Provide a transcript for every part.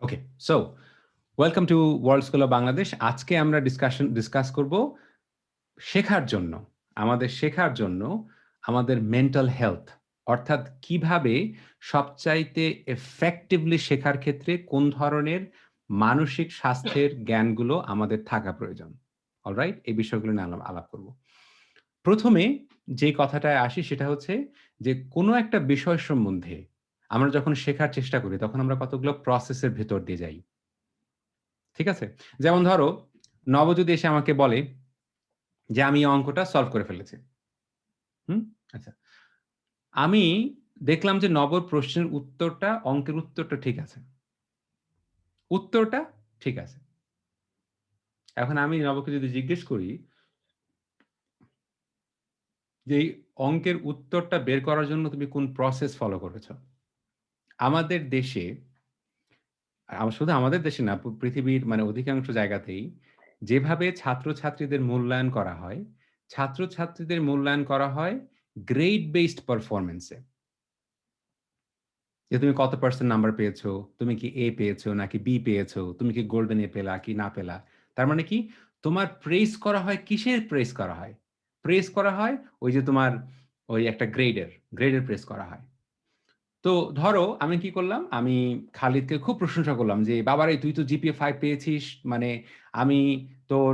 Okay, so welcome to world school of Bangladesh. আজকে আমরা discuss করব শেখার জন্য, আমাদের মেন্টাল হেলথ, অর্থাৎ কিভাবে সবচাইতে এফেক্টিভলি শেখার ক্ষেত্রে কোন ধরনের মানসিক স্বাস্থ্যের জ্ঞানগুলো আমাদের থাকা প্রয়োজন। অলরাইট, এই বিষয়গুলো নিয়ে আলাপ করব। প্রথমে যে কথাটায় আসি সেটা হচ্ছে যে কোনো একটা বিষয় সম্বন্ধে আমরা যখন শেখার চেষ্টা করি তখন আমরা কতগুলো প্রসেসের ভেতর দিয়ে যাই। ঠিক আছে? যেমন ধরো, নব যদি এসে আমাকে বলে যে আমি এই অঙ্কটা সলভ করে ফেলেছি। হুম? আচ্ছা। আমি দেখলাম যে নবর প্রশ্নের উত্তরটা, অঙ্কের উত্তরটা ঠিক আছে। উত্তরটা ঠিক আছে। এখন আমি নবকে যদি জিজ্ঞেস করি যে এই অঙ্কের উত্তরটা বের করার জন্য তুমি কোন প্রসেস ফলো করেছ? আমাদের দেশে, শুধু আমাদের দেশে না, পৃথিবীর মানে অধিকাংশ জায়গাতেই যেভাবে ছাত্রছাত্রীদের মূল্যায়ন করা হয়, ছাত্রছাত্রীদের মূল্যায়ন করা হয় গ্রেড বেসড পারফরম্যান্স এ। যে তুমি কত পার্সেন্ট নাম্বার পেয়েছো, তুমি কি এ পেয়েছো নাকি বি পেয়েছো, তুমি কি গোল্ডেন এ পেলা কি না পেলা। তার মানে কি, তোমার প্রেস করা হয়, কিসের প্রেস করা হয়? প্রেস করা হয় ওই যে তোমার ওই একটা গ্রেডের প্রেস করা হয়। তো ধরো আমি কি করলাম, আমি খালিদকে খুব প্রশংসা করলাম যে বাবারে তুই তো জিপিএ 5 পেয়েছিস, মানে আমি তোর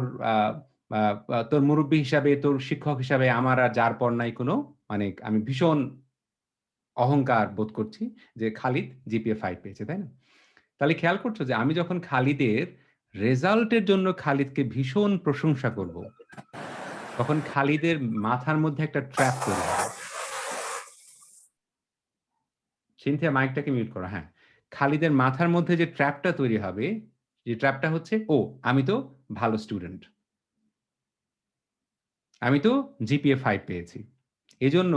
তোর মুরব্বী হিসাবে, তোর শিক্ষক হিসাবে আমার আর যার পর নাই কোনো, মানে আমি ভীষণ অহংকার বোধ করছি যে খালিদ জিপিএ 5 পেয়েছে, তাই না? তাহলে খেয়াল করছো যে আমি যখন খালিদের রেজাল্টের জন্য খালিদকে ভীষণ প্রশংসা করব, তখন খালিদের মাথার মধ্যে একটা ট্র্যাপ তৈরি হবে। সিনথিয়া, মাইকটাকে মিউট করো। হ্যাঁ, খালিদের মাথার মধ্যে যে ট্র্যাপটা তৈরি হবে, যে ট্র্যাপটা হচ্ছে, ও আমি তো ভালো স্টুডেন্ট, আমি তো জিপিএ 5 পেয়েছি। এজন্য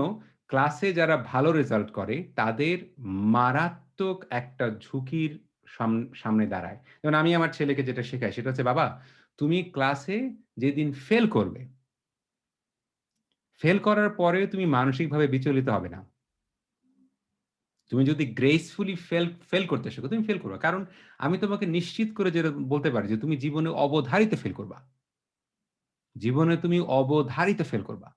ক্লাসে যারা ভালো রেজাল্ট করে তাদের মারাত্মক একটা ঝুঁকির সামনে দাঁড়ায়। যেমন আমি আমার ছেলেকে যেটা শেখাই সেটা হচ্ছে, বাবা তুমি ক্লাসে যেদিন ফেল করবে, ফেল করার পরেও তুমি মানসিকভাবে বিচলিত হবে না। তুমি যদি গ্রেসফুলি ফেল করতে শেখো, তুমি ফেল করবা। কারণ আমি তোমাকে নিশ্চিত করে যেটা বলতে পারি যে তুমি জীবনে অবধারিত ফেল করবা। জীবনে তুমি অবধারিত ফেল করবা।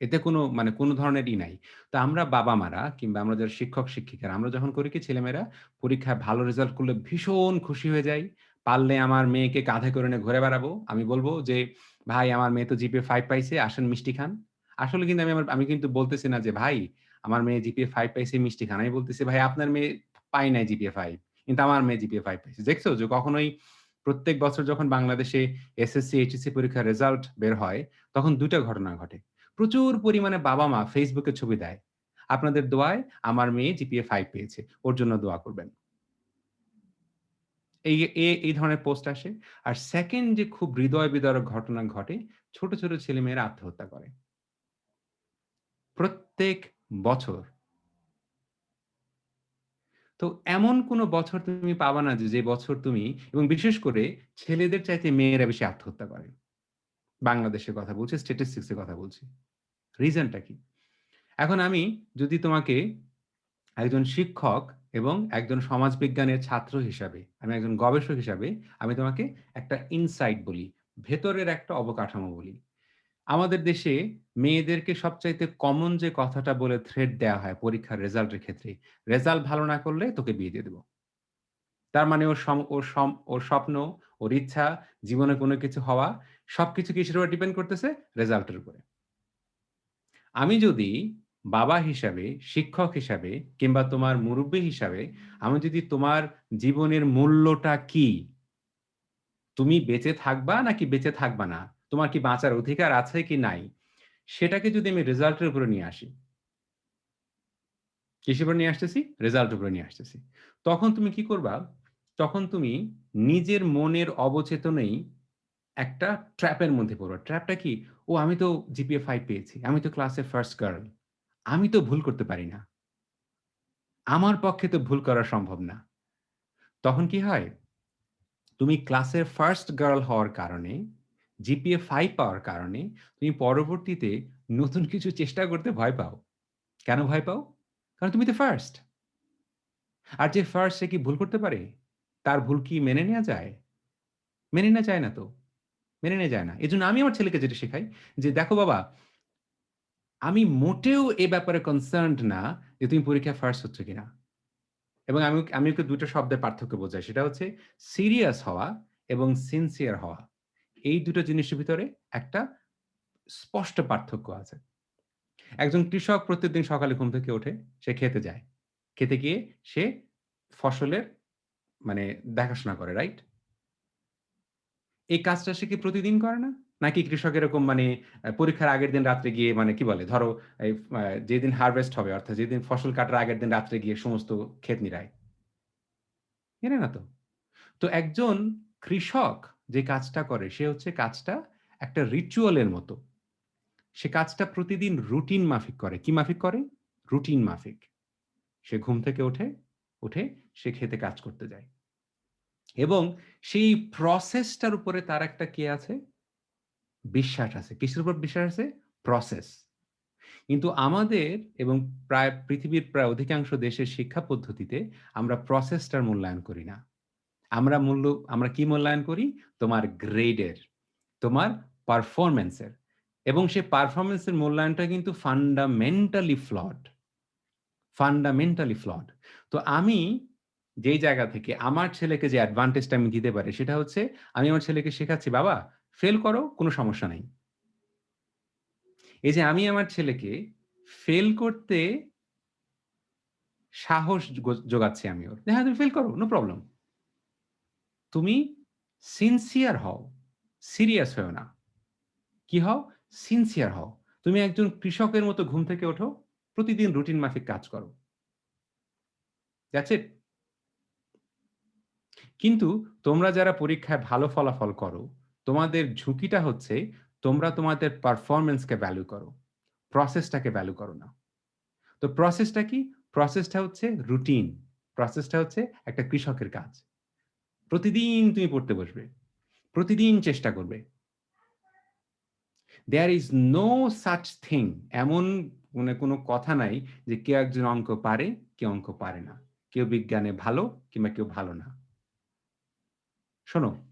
এতে কোনো মানে কোনো ধরনের নাই। তো আমরা বাবা-মারা কিংবা আমরা যারা শিক্ষক-শিক্ষিকারা, আমরা যখন করি কি, ছেলেমেয়েরা পরীক্ষায় ভালো রেজাল্ট করলে ভীষণ খুশি হয়ে যাই। পারলে আমার মেয়েকে কাঁধে করে নিয়ে ঘুরে বেড়াবো। আমি বলব যে, "ভাই আমার মেয়ে তো জিপিএ 5 পাইছে, আসেন মিষ্টি খান।" আসলে কিন্তু আমি কিন্তু বলতেছি না যে, "ভাই আমার মেয়ে জিপিএ 5 পাইছে, মিষ্টি খান।" আমি বলতেছি, "ভাই আপনার মেয়ে পায় নাই জিপিএ 5, কিন্তু আমার মেয়ে জিপিএ 5 পাইছে।" দেখছো যে কখনোই প্রত্যেক বছর যখন বাংলাদেশে এসএসসি, এইচএসসি পরীক্ষার রেজাল্ট বের হয়, তখন ২ টা ঘটনা ঘটে। প্রচুর পরিমাণে বাবা-মা ফেসবুকে ছবি দেয়। আপনাদের দোয়ায় আমার মেয়ে জিপিএ 5 পেয়েছে। ওর জন্য দোয়া করবেন। এই ধরনের পোস্ট আসে। আর 2nd যে খুব হৃদয় বিদারক ঘটনা ঘটে, ছোট, ছোট ছেলেমেয়েরা আত্মহত্যা করে। প্রত্যেক বছর। তো এমন কোন বছর তুমি পাবা না যে বছর তুমি, এবং বিশেষ করে ছেলেদের চাইতে মেয়েরা বেশি আত্মহত্যা করে। বাংলাদেশের কথা বলছি, স্ট্যাটিস্টিকস এর কথা বলছি। রিজনটা কি? এখন আমি যদি তোমাকে একজন শিক্ষক এবং একজন সমাজবিজ্ঞানের ছাত্র হিসাবে, আমি একজন গবেষক হিসাবে আমি তোমাকে একটা ইনসাইট বলি, ভেতরের একটা অবকাঠামো বলি। আমাদের দেশে মেয়েদেরকে সবচাইতে কমন যে কথাটা বলে থ্রেট দেয়া হয় পরীক্ষার রেজাল্টের ক্ষেত্রে, রেজাল্ট ভালো না করলে তোকে বিয়ে দিয়ে দেব। তার মানে ওর স্বপ্ন, ওর ইচ্ছা, জীবনে কোনো কিছু হওয়া, সবকিছু কিসের উপর ডিপেন্ড করতেছে? রেজাল্টের উপরে। আমি যদি বাবা হিসাবে, শিক্ষক হিসাবে কিংবা তোমার মুরুব্বি হিসাবে, আমি যদি তোমার জীবনের মূল্যটা কি? তুমি বেঁচে থাকবা নাকি বেঁচে থাকবা না? তোমার কি বাঁচার অধিকার আছে কি নাই? সেটাকে যদি আমি রেজাল্টের উপরে নিয়ে আসি, কিসের উপরে নিয়ে আসতেছি? রেজাল্টের উপরে নিয়ে আসতেছি। তখন তুমি কি করবা? তখন তুমি নিজের মনের অবচেতনেই একটা ট্র্যাপের মধ্যে পড়বা। ট্র্যাপটা কি? ও আমি তো জিপিএ 5 পেয়েছি। আমি তো ক্লাসের ফার্স্ট গার্ল। আমি তো ভুল করতে পারি না। আমার পক্ষে তো ভুল করা সম্ভব না। তখন কি হয়? তুমি ক্লাসের ফার্স্ট গার্ল হওয়ার কারণে, জিপিএ 5 পাওয়ার কারণে তুমি পরবর্তীতে নতুন কিছু চেষ্টা করতে ভয় পাও। কেন ভয় পাও? কারণ তুমি তো ফার্স্ট। আর যে ফার্স্ট সে কি ভুল করতে পারে? তার ভুল কি মেনে নেয়া যায়? মেনে নেয়া যায় না তো। মেনে নেয়া যায় না। এজন্য আমি আমার ছেলেকে যেটা শেখাই যে, "দেখো বাবা, আমি মোটেও এ ব্যাপারে কনসার্নড না যে তুমি পরীক্ষায় ফার্স্ট হচ্ছ কিনা।" এবং আমি ওকে ২ টা শব্দের পার্থক্য বোঝাই। সেটা হচ্ছে সিরিয়াস হওয়া এবং সিনসিয়ার হওয়া। এই ২ টো জিনিসের ভিতরে একটা স্পষ্ট পার্থক্য আছে। একজন কৃষক প্রত্যেকদিন সকালে ঘুম থেকে ওঠে, সে ক্ষেতে যায়। ক্ষেতে গিয়ে সে ফসলের মানে দেখাশোনা করে, রাইট? এই কাজটা সে কি প্রতিদিন করে না? নাকি কৃষক এরকম মানে পরীক্ষার আগের দিন রাত্রে গিয়ে মানে কি বলে? ধরো এই যেদিন হারভেস্ট হবে অর্থাৎ যেদিন ফসল কাটার আগের দিন রাত্রে গিয়ে সমস্ত ক্ষেত নিড়ায়। এরে না তো। তো একজন কৃষক যে কাজটা করে সে হচ্ছে কাজটা একটা রিচুয়াল এর মতো। সে কাজটা প্রতিদিন রুটিন মাফিক করে। কি মাফিক করে? রুটিন মাফিক। সে ঘুম থেকে ওঠে, উঠে সে ক্ষেতে কাজ করতে যায়। এবং সেই প্রসেসটার উপরে তার একটা কি আছে? বিশ্বাস আছে। কিসের উপর বিশ্বাস আছে? প্রসেস। কিন্তু আমাদের এবং প্রায় পৃথিবীর প্রায় অধিকাংশ দেশের শিক্ষা পদ্ধতিতে আমরা প্রসেসটার মূল্যায়ন করি না। আমরা আমরা কি মূল্যায়ন করি? তোমার গ্রেডের, তোমার পারফরম্যান্স এর। এবং সেই পারফরম্যান্স এর মূল্যায়নটা কিন্তু ফান্ডামেন্টালি ফ্লড। Fundamentally flood. তো আমি যেই জায়গা থেকে আমার ছেলেকে যে অ্যাডভান্টেজটা আমি দিতে পারি সেটা হচ্ছে আমি আমার ছেলেকে শেখাচ্ছি, "বাবা ফেল করো, কোনো সমস্যা নাই।" এই যে আমি আমার ছেলেকে ফেল করতে সাহস যোগাচ্ছি আমি ওর। "হ্যাঁ, তুমি ফেল করো, নো প্রবলেম। তুমি সিনসিয়ার হও, সিরিয়াস হইও না। কি হও? সিনসিয়ার হও। তুমি একজন কৃষকের মতো ঘুম থেকে ওঠো, প্রতিদিন রুটিন মাফিক কাজ করো। That's it." কিন্তু তোমরা যারা পরীক্ষায় ভালো ফলাফল করো, তোমাদের ঝুঁকিটা হচ্ছে তোমরা তোমাদের পারফরম্যান্স কে ভ্যালু করো। প্রসেসটাকে ভ্যালু করো না। তো প্রসেসটা কি? প্রসেসটা হচ্ছে রুটিন। প্রসেসটা হচ্ছে একটা কৃষকের কাজ। প্রতিদিন তুমি পড়তে বসবে। প্রতিদিন চেষ্টা করবে। There is no such thing এমন মানে কোনো কথা নাই যে কেউ একজন অঙ্ক পারে, কেউ অঙ্ক পারে না। কেউ বিজ্ঞানে ভালো কিংবা কেউ ভালো না। শোনো,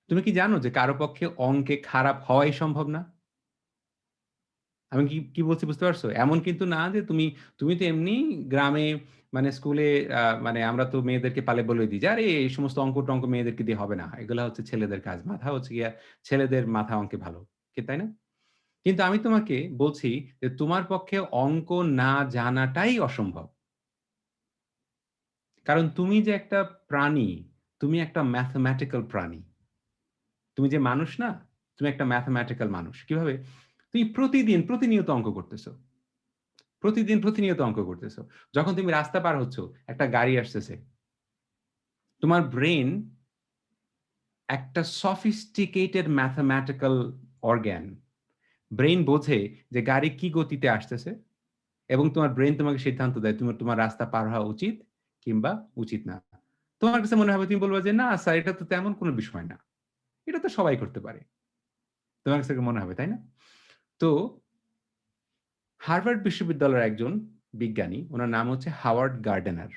তুমি কি জানো যে কারো পক্ষে অঙ্কে খারাপ হওয়াই সম্ভব না? আমি কি বলছি বুঝতে পারছো? এমন কিন্তু না যে তুমি তো এমনি গ্রামে মানে স্কুলে মানে আমরা তো মেয়েদেরকে পালে বলে দিই যে, "আরে এই সমস্ত অঙ্ক-টঙ্ক মেয়েদেরকে দিয়ে হবে না। এগুলা হচ্ছে ছেলেদের কাজ। মাথা হচ্ছে গিয়া ছেলেদের মাথা অঙ্কে ভালো।" তাই না? কিন্তু আমি তোমাকে বলছি যে তোমার পক্ষে অঙ্ক না জানাটাই অসম্ভব। কারণ তুমি যে একটা প্রাণী, তুমি একটা ম্যাথমেটিক্যাল প্রাণী। তুমি যে মানুষ না, তুমি একটা ম্যাথমেটিক্যাল মানুষ। কিভাবে? তুমি প্রতিদিন প্রতিনিয়ত অঙ্ক করতেছো। প্রতিদিন প্রতিনিয়ত অঙ্ক করতেছো। যখন তুমি রাস্তা পার হচ্ছ, একটা গাড়ি আসতেছে। তোমার ব্রেইন একটা sophisticated mathematical organ। ব্রেইন বোঝে যে গাড়ি কি গতিতে আসতেছে এবং তোমার ব্রেইন তোমাকে সিদ্ধান্ত দেয় তোমার রাস্তা পার হওয়া উচিত কিংবা উচিত না। তোমার কাছে মনে হবে তুমি বলবা যে, "না স্যার এটা তো তেমন কোনো বিষয় না। এটা তো সবাই করতে পারে।" তোমার কাছে মনে হবে, তাই না? তো হার্ভার্ড বিশ্ববিদ্যালয়ের একজন বিজ্ঞানী, উনার নাম হচ্ছে হাওয়ার্ড গার্ডেনার।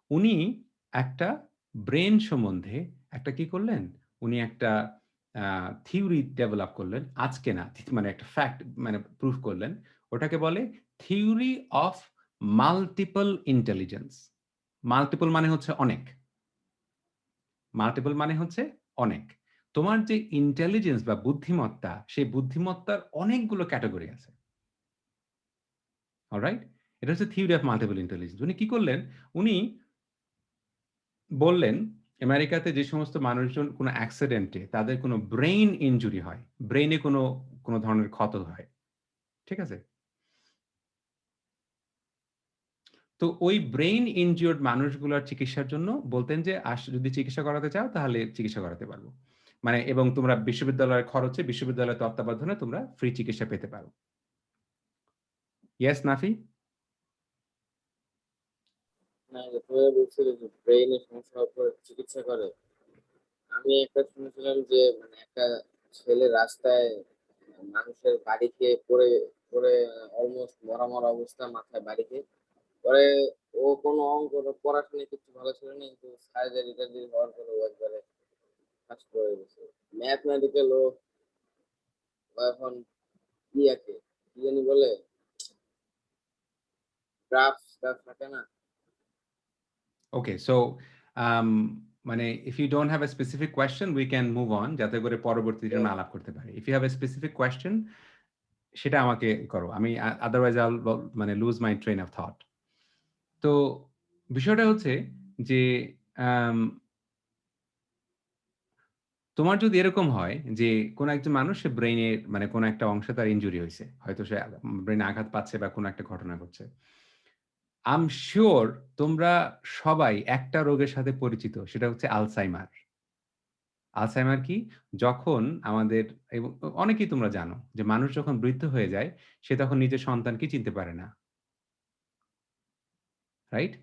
উনি একটা ব্রেইন সম্বন্ধে একটা কি করলেন? উনি একটা আ থিওরি ডেভেলপ করলেন। আজকে না, মানে একটা ফ্যাক্ট মানে প্রুফ করলেন। ওটাকে বলে theory of multiple intelligence. Multiple মানে হচ্ছে অনেক। মাল্টিপল মানে হচ্ছে অনেক। তোমার যে ইন্টেলিজেন্স বা বুদ্ধিমত্তা, সেই বুদ্ধিমত্তার অনেকগুলো ক্যাটেগরি আছে। অলরাইট? এটা হচ্ছে থিওরি অফ মাল্টিপল ইন্টেলিজেন্স। উনি কি করলেন? উনি বললেন, আমেরিকাতে যে সমস্ত মানুষজন কোনো অ্যাক্সিডেন্টে তাদের কোনো ব্রেইন ইনজুরি হয়, ব্রেইনে কোনো ধরনের ক্ষত হয়। ঠিক আছে? তো ওই ব্রেইন ইনজিওর্ড মানুষগুলার চিকিৎসার জন্য বলতেন যে, যদি চিকিৎসা করাতে চাও তাহলে চিকিৎসা করাতে পারব। মানে এবং তোমরা বিশ্ববিদ্যালয়ের খরচে বিশ্ববিদ্যালয়ের তত্ত্বাবধানে তোমরা ফ্রি চিকিৎসা পেতে পারো। ইয়েস, নাফি? না, যে তুমি বলছিলে যে ব্রেইনের সমস্যা হওয়ার পর চিকিৎসা করে। আমি একটা শুনেছিলাম যে মানে একটা ছেলে রাস্তায় মানুষের বাড়ি খেয়ে পড়ে পরে অলমোস্ট মরা অবস্থা, মাথায় বাড়ি খেয়ে। পরে ও কোনো অঙ্ক পড়াশোনায় কিছু ভালো ছিল না, কিন্তু স্যারের রেজাল্ট হওয়ার পরে ও একবারে ফার্স্ট হয়ে গেছে। ম্যাথমেটিক্যাল ও এখন কি আঁকে, কি জানি বলে, গ্রাফ থাকে না? ওকে, সো মানে if you don't have a specific question we can move on যাতে করে পরবর্তীতে তো আমরা আলাপ করতে পারি। If you have a specific question সেটা আমাকে করো। আমি otherwise I'll মানে lose my train of thought. তো বিষয়টা হচ্ছে যে আম তোমার যদি এরকম হয় যে কোন একজন মানুষ সে ব্রেইনে মানে কোন একটা অংশে তার ইনজুরি হইছে। হয়তো সে ব্রেইনে আঘাত পাচ্ছে বা কোন একটা ঘটনা ঘটছে। I'm sure তোমরা সবাই একটা রোগের সাথে পরিচিত। সেটা হচ্ছে আলঝাইমার। আলঝাইমার কি? যখন আমাদের এবং অনেকেই তোমরা জানো যে মানুষ যখন বৃদ্ধ হয়ে যায়, সে তখন নিজের সন্তানকে চিনতে পারে না। রাইট?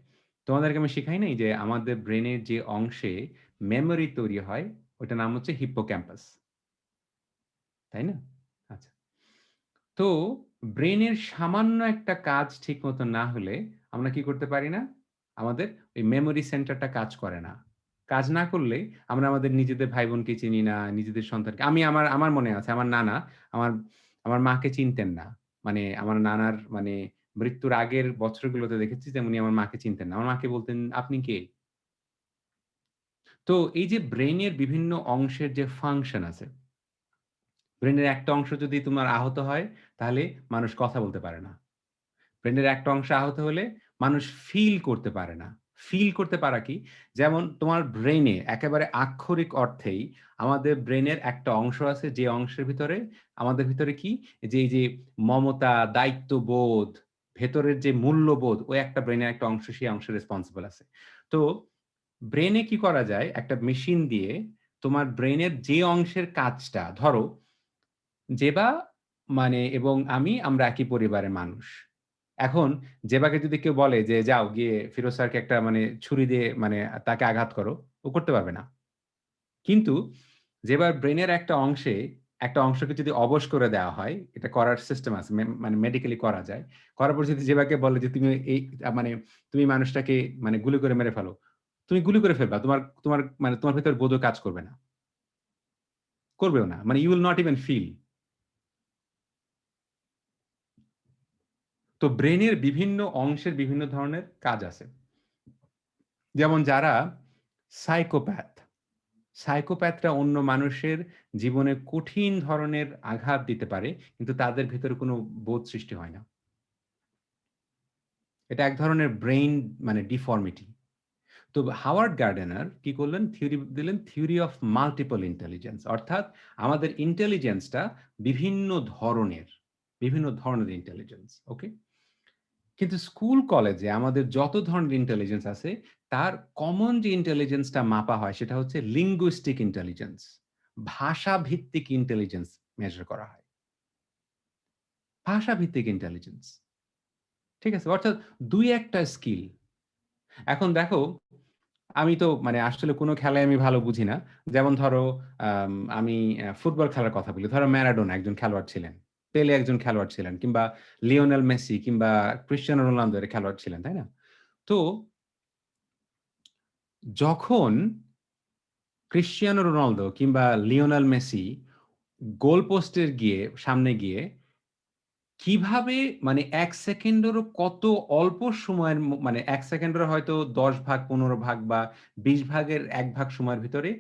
তোমাদেরকে আমি শিখাই নাই যে আমাদের ব্রেইনের যে অংশে মেমোরি তৈরি হয়, ওটার নাম হচ্ছে হিপ্পোক্যাম্পাস। তাই না? আচ্ছা। তো ব্রেইনের সামান্য একটা কাজ ঠিকমতো না হলে আমরা কি করতে পারি না? আমাদের ওই মেমোরি সেন্টারটা কাজ করে না। কাজ না করলে আমরা আমাদের নিজেদের ভাই-বোনকে চিনি না, নিজেদের সন্তানকে আমি আমার আমার মনে আছে আমার নানা আমার আমার মাকে চিনতেন না। মানে আমার নানার মানে মৃত্যুর আগের বছরগুলোতে দেখেছি যে উনি আমার মাকে চিনতেন না। আমার মাকে বলতেন, "আপনি কে?" তো এই যে ব্রেইনের বিভিন্ন অংশের যে ফাংশন আছে ব্রেইনের একটা অংশ যদি তোমার আহত হয়, তাহলে মানুষ কথা বলতে পারে না। ব্রেইনের একটা অংশ আহত হলে মানুষ ফিল করতে পারে না। ফিল করতে পারা কি? যেমন তোমার ব্রেইনে একেবারে আক্ষরিক অর্থেই আমাদের ব্রেইনের একটা অংশ আছে যে অংশের ভিতরে আমাদের ভিতরে কি? যে এই যে মমতা, দায়িত্ববোধ, ভেতরের যে মূল্যবোধ ওই একটা ব্রেইনের একটা অংশ সেই অংশে রেসপন্সিবল আছে। তো ব্রেইনে কি করা যায়? একটা মেশিন দিয়ে তোমার ব্রেইনের যে অংশের কাজটা ধরো জেবা মানে এবং আমরা একই পরিবারের মানুষ। এখন জেবাকে যদি কেউ বলে যে, "যাও গিয়ে ফিরোজ স্যারকে একটা মানে ছুরি দিয়ে মানে তাকে আঘাত করো।" ও করতে পারবে না। কিন্তু জেবার ব্রেইনের একটা অংশকে যদি অবশ করে দেওয়া হয়, এটা করার সিস্টেম আছে। মানে মেডিকেলি করা যায়। করার পর যদি জেবাকে বলে যে, "তুমি এই মানে তুমি মানুষটাকে মানে গুলি করে মেরে ফেলো।" তুমি গুলি করে ফেলবা। তোমার তোমার মানে তোমার ভেতর বোধও কাজ করবে না। করবেও না। মানে you will not even feel। তো ব্রেইনের বিভিন্ন অংশের বিভিন্ন ধরনের কাজ আছে। যেমন যারা সাইকোপ্যাথ, সাইকোপ্যাথরা অন্য মানুষের জীবনে কঠিন ধরনের আঘাত দিতে পারে, কিন্তু তাদের ভেতরে কোনো বোধ সৃষ্টি হয় না। এটা এক ধরনের ব্রেইন মানে ডিফর্মিটি। তো হাওয়ার্ড গার্ডেনার কি করলেন? থিওরি দিলেন থিওরি অফ মাল্টিপল ইন্টেলিজেন্স। অর্থাৎ আমাদের ইন্টেলিজেন্সটা বিভিন্ন ধরনের, বিভিন্ন ধরনের ইন্টেলিজেন্স। ওকে? কিন্তু স্কুল কলেজে আমাদের যত ধরনের ইন্টেলিজেন্স আছে, তার কমন যে ইন্টেলিজেন্সটা মাপা হয় সেটা হচ্ছে লিঙ্গুইস্টিক ইন্টেলিজেন্স। ভাষাভিত্তিক ইন্টেলিজেন্স মেজার করা হয়। ভাষাভিত্তিক ইন্টেলিজেন্স। ঠিক আছে? অর্থাৎ ২-১ টা স্কিল। এখন দেখো, আমি তো মানে আসলে কোন খেলায় আমি ভালো বুঝি না। যেমন ধরো আমি ফুটবল খেলার কথা বলি। ধরো ম্যারাডোনা একজন খেলোয়াড় ছিলেন। পেলে একজন খেলোয়াড় ছিলেন কিংবা লিওনেল মেসি কিংবা ক্রিস্টিয়ানো রোনালদো এরা খেলোয়াড় ছিলেন, তাই না? তো যখন ক্রিস্টিয়ানো রোনালদো কিংবা লিওনেল মেসি গোল পোস্টের সামনে গিয়ে কিভাবে মানে ১ সেকেন্ডেরও কত অল্প সময়ের মানে ১ সেকেন্ডের হয়তো ১০ ভাগ, ১৫ ভাগ বা ২০ ভাগের ১ ভাগ সময়ের ভিতরে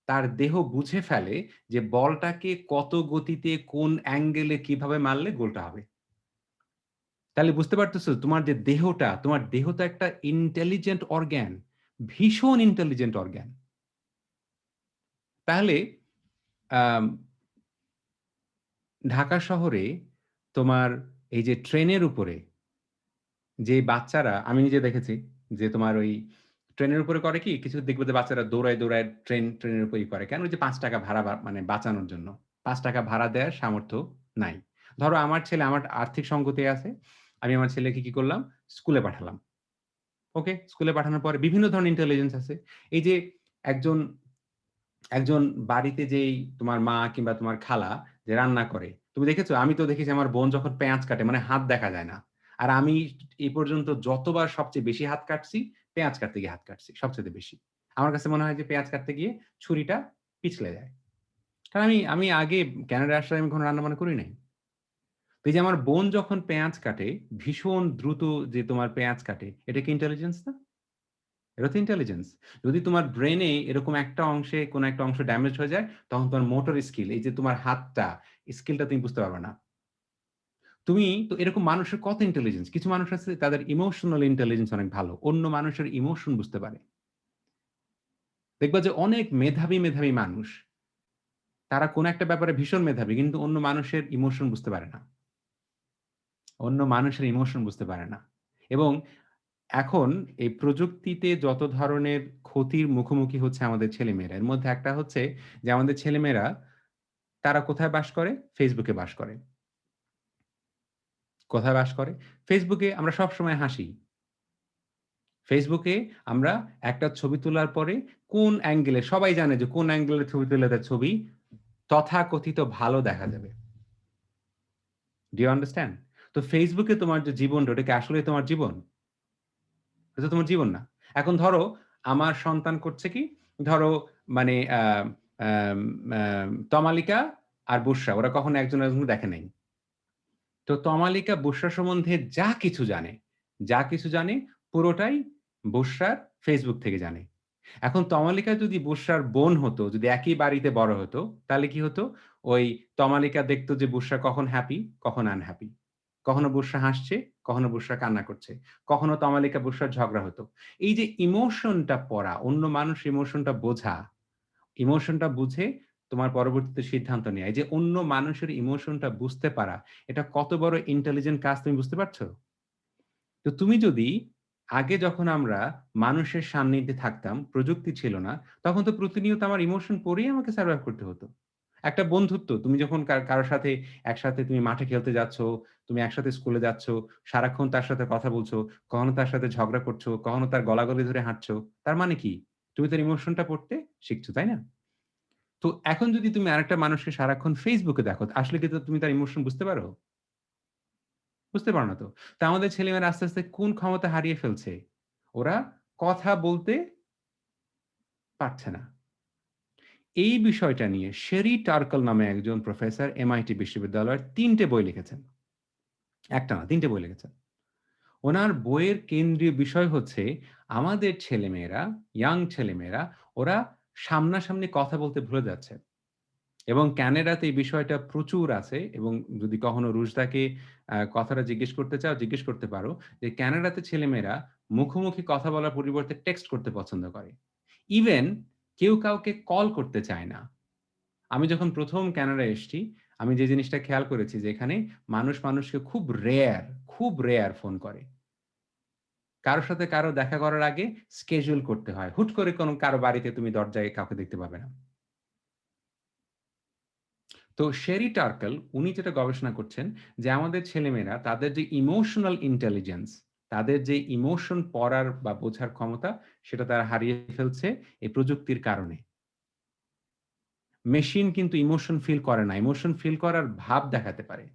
তার দেহ বুঝে ফেলে যে বলটাকে কত গতিতে কোন অ্যাঙ্গেলে কিভাবে মারলে গোলটা হবে। তাহলে বুঝতে পারতেছো তোমার দেহ তো একটা ইন্টেলিজেন্ট অর্গান, ভীষণ ইন্টেলিজেন্ট অর্গান। তাহলে আম ঢাকা শহরে তোমার এই যে ট্রেনের উপরে যে বাচ্চারা আমি নিজে দেখেছি যে তোমার ওই ট্রেনের উপরে করে কি কিছু দেখবে যে বাচ্চারা দৌড়ায় ট্রেনের উপরেই করে। কেন? ওই যে ৳৫ ভাড়া মানে বাঁচানোর জন্য। ৳৫ ভাড়া দেওয়ার সামর্থ্য নাই। ধরো আমার ছেলে আমার আর্থিক সঙ্গতি আছে। আমি আমার ছেলেকে কি করলাম? স্কুলে পাঠালাম। ওকে? স্কুলে পাঠানোর পরে বিভিন্ন ধরনের ইন্টেলিজেন্স আছে। এই যে একজন একজন বাড়িতে যেই তোমার মা কিংবা তোমার খালা যে রান্না করে, তুমি দেখেছো? আমি তো দেখেছি আমার বোন যখন পেঁয়াজ কাটে মানে হাত দেখা যায় না। আর আমি এই পর্যন্ত যতবার সবচেয়ে বেশি হাত কাটছি, পেঁয়াজ কাটতে গিয়ে হাত কাটছি সবচাইতে বেশি। আমার কাছে মনে হয় যে পেঁয়াজ কাটতে গিয়ে ছুরিটা পিছলে যায়। কারণ আমি আগে কানাডায় আসার আমি কখনো রান্না-বান্না করি নাই। তো এই যে আমার বোন যখন পেঁয়াজ কাটে, ভীষণ দ্রুত যে তোমার পেঁয়াজ কাটে, এটা কি ইন্টেলিজেন্স না? এটা তো ইন্টেলিজেন্স। যদি তোমার ব্রেইনে এরকম একটা অংশে কোন একটা অংশ ড্যামেজ হয়ে যায়, তখন তোমার মোটর স্কিল, এই যে তোমার হাতটা, স্কিলটা তুমি বুঝতে পারবা না। তুমি তো এরকম মানুষের কত ইন্টেলিজেন্স। কিছু মানুষ আছে তাদের ইমোশনাল ইন্টেলিজেন্স অনেক ভালো। অন্য মানুষের ইমোশন বুঝতে পারে। দেখবা যে অনেক মেধাবী মানুষ, তারা কোন একটা ব্যাপারে ভীষণ মেধাবী কিন্তু অন্য মানুষের ইমোশন বুঝতে পারে না। অন্য মানুষের ইমোশন বুঝতে পারে না। এবং এখন এই প্রযুক্তিতে যত ধরনের ক্ষতির মুখোমুখি হচ্ছে আমাদের ছেলেমেয়েরা, এর মধ্যে একটা হচ্ছে যে আমাদের ছেলেমেয়েরা তারা কোথায় বাস করে? Facebook এ বাস করে। কোথায় বাস করে? Facebook এ আমরা সবসময় হাসি। Facebook এ আমরা একটা ছবি তোলার পরে কোন অ্যাঙ্গেলে সবাই জানে যে কোন অ্যাঙ্গেলে ছবি তুললে তার ছবি তথাকথিত ভালো দেখা যাবে। Do you understand? তো Facebook এ তোমার যে জীবনটা ওটা কি আসলেই তোমার জীবন? এটা তো তোমার জীবন না। এখন ধরো আমার সন্তান করছে কি? ধরো মানে আম আম তমালিকা আর বুশরা ওরা কখনো একজন আরেকজনকে দেখে নাই। তো তমালিকা বুশরা সম্বন্ধে যা কিছু জানে পুরোটাই বুশরার Facebook থেকে জানে। এখন তমালিকা যদি বুশরার বোন হতো, যদি একই বাড়িতে বড় হতো, তাহলে কি হতো? ওই তমালিকা দেখতো যে বুশরা কখন হ্যাপি, কখন আনহ্যাপি। কখনো বুশরা হাসছে, কখনো বুশরা কান্না করছে। কখনো তমালিকা বুশরার ঝগড়া হতো। এই যে ইমোশনটা পড়া, অন্য মানুষের ইমোশনটা বোঝা, ইমোশনটা বুঝে তোমার পরবর্তীতে সিদ্ধান্ত নেয়া। এই যে অন্য মানুষের ইমোশনটা বুঝতে পারা, এটা কত বড় ইন্টেলিজেন্ট কাজ তুমি বুঝতে পারছো? তো তুমি যদি আগে যখন আমরা মানুষের সান্নিধ্যে থাকতাম, প্রযুক্তি ছিল না, তখন তো প্রতিনিয়ত আমার ইমোশন পড়েই আমাকে সারভাইভ করতে হতো। একটা বন্ধুত্ব, তুমি যখন কারো সাথে একসাথে তুমি মাঠে খেলতে যাচ্ছ, তুমি একসাথে স্কুলে যাচ্ছ, সারাক্ষণ তার সাথে কথা বলছো, কখনো তার সাথে ঝগড়া করছো, কখনো তার গলাগলি ধরে হাঁটছো। তার মানে কি? তুমি তার ইমোশনটা পড়তে শিখছো, তাই না? তো এখন যদি তুমি আরেকটা মানুষকে সারাক্ষণ Facebook এ দেখো, আসলে কি তুমি তার ইমোশন বুঝতে পারো? বুঝতে পারো না তো। তো আমাদের ছেলেমেয়েরা আস্তে কোন ক্ষমতা হারিয়ে ফেলছে? ওরা কথা বলতে পারছে না। এই বিষয়টা নিয়ে শেরি টার্কল নামে একজন প্রফেসর MIT বিশ্ববিদ্যালয়ের ৩ টে বই লিখেছেন। ১ টা না ৩ টে বই লিখেছেন। উনার বইয়ের কেন্দ্রীয় বিষয় হচ্ছে আমাদের ছেলেমেয়েরা, ইয়াং ছেলেমেয়েরা ওরা সামনাসামনি কথা বলতে ভুলে যাচ্ছে। এবং ক্যানাডাতে এই বিষয়টা প্রচুর আছে এবং যদি কখনো রুশদাকে কথাটা জিজ্ঞেস করতে চাও, জিজ্ঞেস করতে পারো যে ক্যানাডাতে ছেলেমেয়েরা মুখোমুখি কথা বলার পরিবর্তে টেক্সট করতে পছন্দ করে। ইভেন কেউ কাউকে কল করতে চায় না। আমি যখন ১ম ক্যানাডায় এসছি, আমি যে জিনিসটা খেয়াল করেছি যে এখানে মানুষ মানুষকে খুব রেয়ার ফোন করে। কারো সাথে কারো দেখা করার আগে schedule করতে হয়। হুট করে কারো বাড়িতে তুমি দরজায় কাউকে দেখতে পাবে না। তো শেরি টার্কেল উনি যেটা গবেষণা করছেন যে আমাদের ছেলেমেয়েরা তাদের যে ইমোশনাল ইন্টেলিজেন্স, তাদের যে ইমোশন পড়ার বা বোঝার ক্ষমতা সেটা তারা হারিয়ে ফেলছে এই প্রযুক্তির কারণে। মেশিন কিন্তু ইমোশন ফিল করে না। ইমোশন ফিল করার ভাব দেখাতে পারে।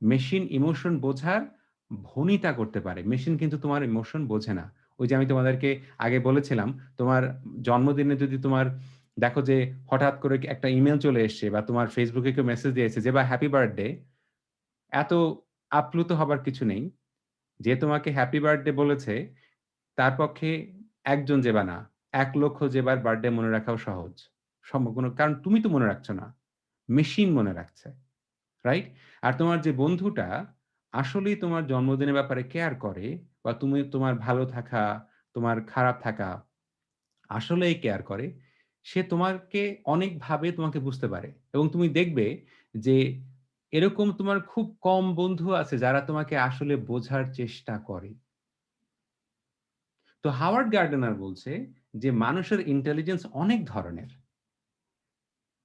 মেশিন ইমোশন বোঝার ভনিতা করতে পারে। মেশিন কিন্তু তোমার ইমোশন বোঝে না। ওই যে আমি তোমাদেরকে আগে বলেছিলাম, তোমার জন্মদিনে যদি তোমার দেখো যে হঠাৎ করে একটা ইমেইল চলে এসছে বা তোমার Facebook এ কেউ মেসেজ দিয়েছে যে বা হ্যাপি বার্থডে, এত আপ্লুত হবার কিছু নেই। যে তোমাকে হ্যাপি বার্থডে বলেছে তার পক্ষে একজন যেবা না, ১,০০,০০০ যেবার বার্থডে মনে রাখাও সহজ। কারণ তুমি তো মনে রাখছো না। মেশিন মনে রাখছে। রাইট? আর তোমার যে বন্ধুটা আসলেই তোমার জন্মদিনের ব্যাপারে কেয়ার করে বা তুমি তোমার ভালো থাকা, তোমার খারাপ থাকা আসলেই কেয়ার করে, সে তোমাকে অনেকভাবে তোমাকে বুঝতে পারে। এবং তুমি দেখবে যে এরকম তোমার খুব কম বন্ধু আছে যারা তোমাকে আসলে বোঝার চেষ্টা করে। তো হাওয়ার্ড গার্ডনার বলছে যে মানুষের ইন্টেলিজেন্স অনেক ধরনের।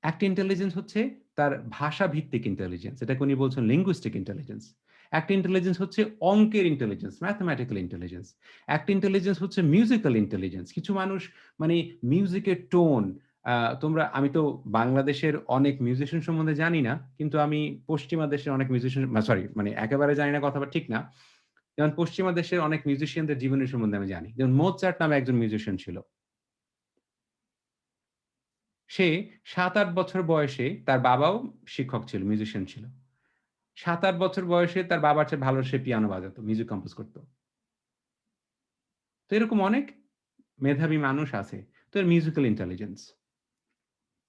একটা ইন্টেলিজেন্স হচ্ছে তার ভাষাভিত্তিক ইন্টেলিজেন্স। এটাকে উনি বলছেন লিঙ্গুইস্টিক ইন্টেলিজেন্স। একটা ইন্টেলিজেন্স হচ্ছে অঙ্কের ইন্টেলিজেন্স, ম্যাথমেটিক্যাল ইন্টেলিজেন্স। একটা ইন্টেলিজেন্স হচ্ছে মিউজিক্যাল ইন্টেলিজেন্স। কিছু মানুষ মানে মিউজিকের টোন, আ আমি তো বাংলাদেশের অনেক মিউজিশিয়ান সম্বন্ধে জানি না। কিন্তু আমি পশ্চিমা দেশের অনেক মিউজিশিয়ান সরি মানে একেবারে জানি না কথাটা ঠিক না। যেমন পশ্চিমা দেশের অনেক মিউজিশিয়ানদের জীবনী সম্বন্ধে আমি জানি। যেমন মোৎসার্ট নামে একজন মিউজিশিয়ান ছিল। সে ৭-৮ বছর বয়সে তার বাবাও শিক্ষক ছিল, মিউজিশিয়ান ছিল। ৭-৮ বছর বয়সে তার বাবার চেয়ে ভালো সে পিয়ানো বাজাতো, মিউজিক কম্পোজ করত। তো এরকম অনেক মেধাবী মানুষ আছে। তো এর মিউজিক্যাল ইন্টেলিজেন্স।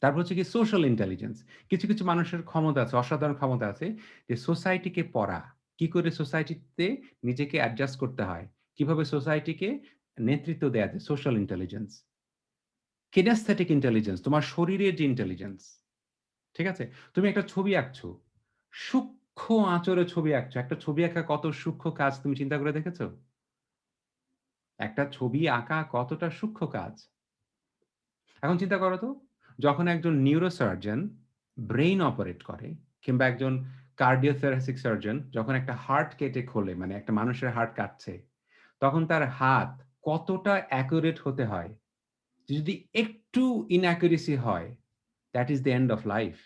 তারপর হচ্ছে গিয়ে সোশ্যাল ইন্টেলিজেন্স। কিছু মানুষের ক্ষমতা আছে, অসাধারণ ক্ষমতা আছে যে সোসাইটিকে পড়া। কি করে সোসাইটিতে নিজেকে অ্যাডজাস্ট করতে হয়? কিভাবে সোসাইটিকে নেতৃত্ব দেয়া যায়? Social intelligence. কিনেস্থেটিক ইন্টেলিজেন্স তোমার শরীরের যে ইন্টেলিজেন্স। ঠিক আছে? তুমি একটা ছবি আঁকছো। সূক্ষ্ম আঁচড়ে ছবি আঁকছো। একটা ছবি আঁকা কত সূক্ষ্ম কাজ তুমি চিন্তা করে দেখেছো? একটা ছবি আঁকা কতটা সূক্ষ্ম কাজ। এখন চিন্তা করো তো, যখন একজন নিউরোসার্জন ব্রেইন অপারেট করে কিংবা একজন কার্ডিওথোরাসিক সার্জন যখন একটা হার্ট কেটে খোলে, মানে একটা মানুষের হার্ট কাটছে, তখন তার হাত কতটা অ্যাকুরেট হতে হয়। যদি একটু inaccuracy হয়, that is the end of life.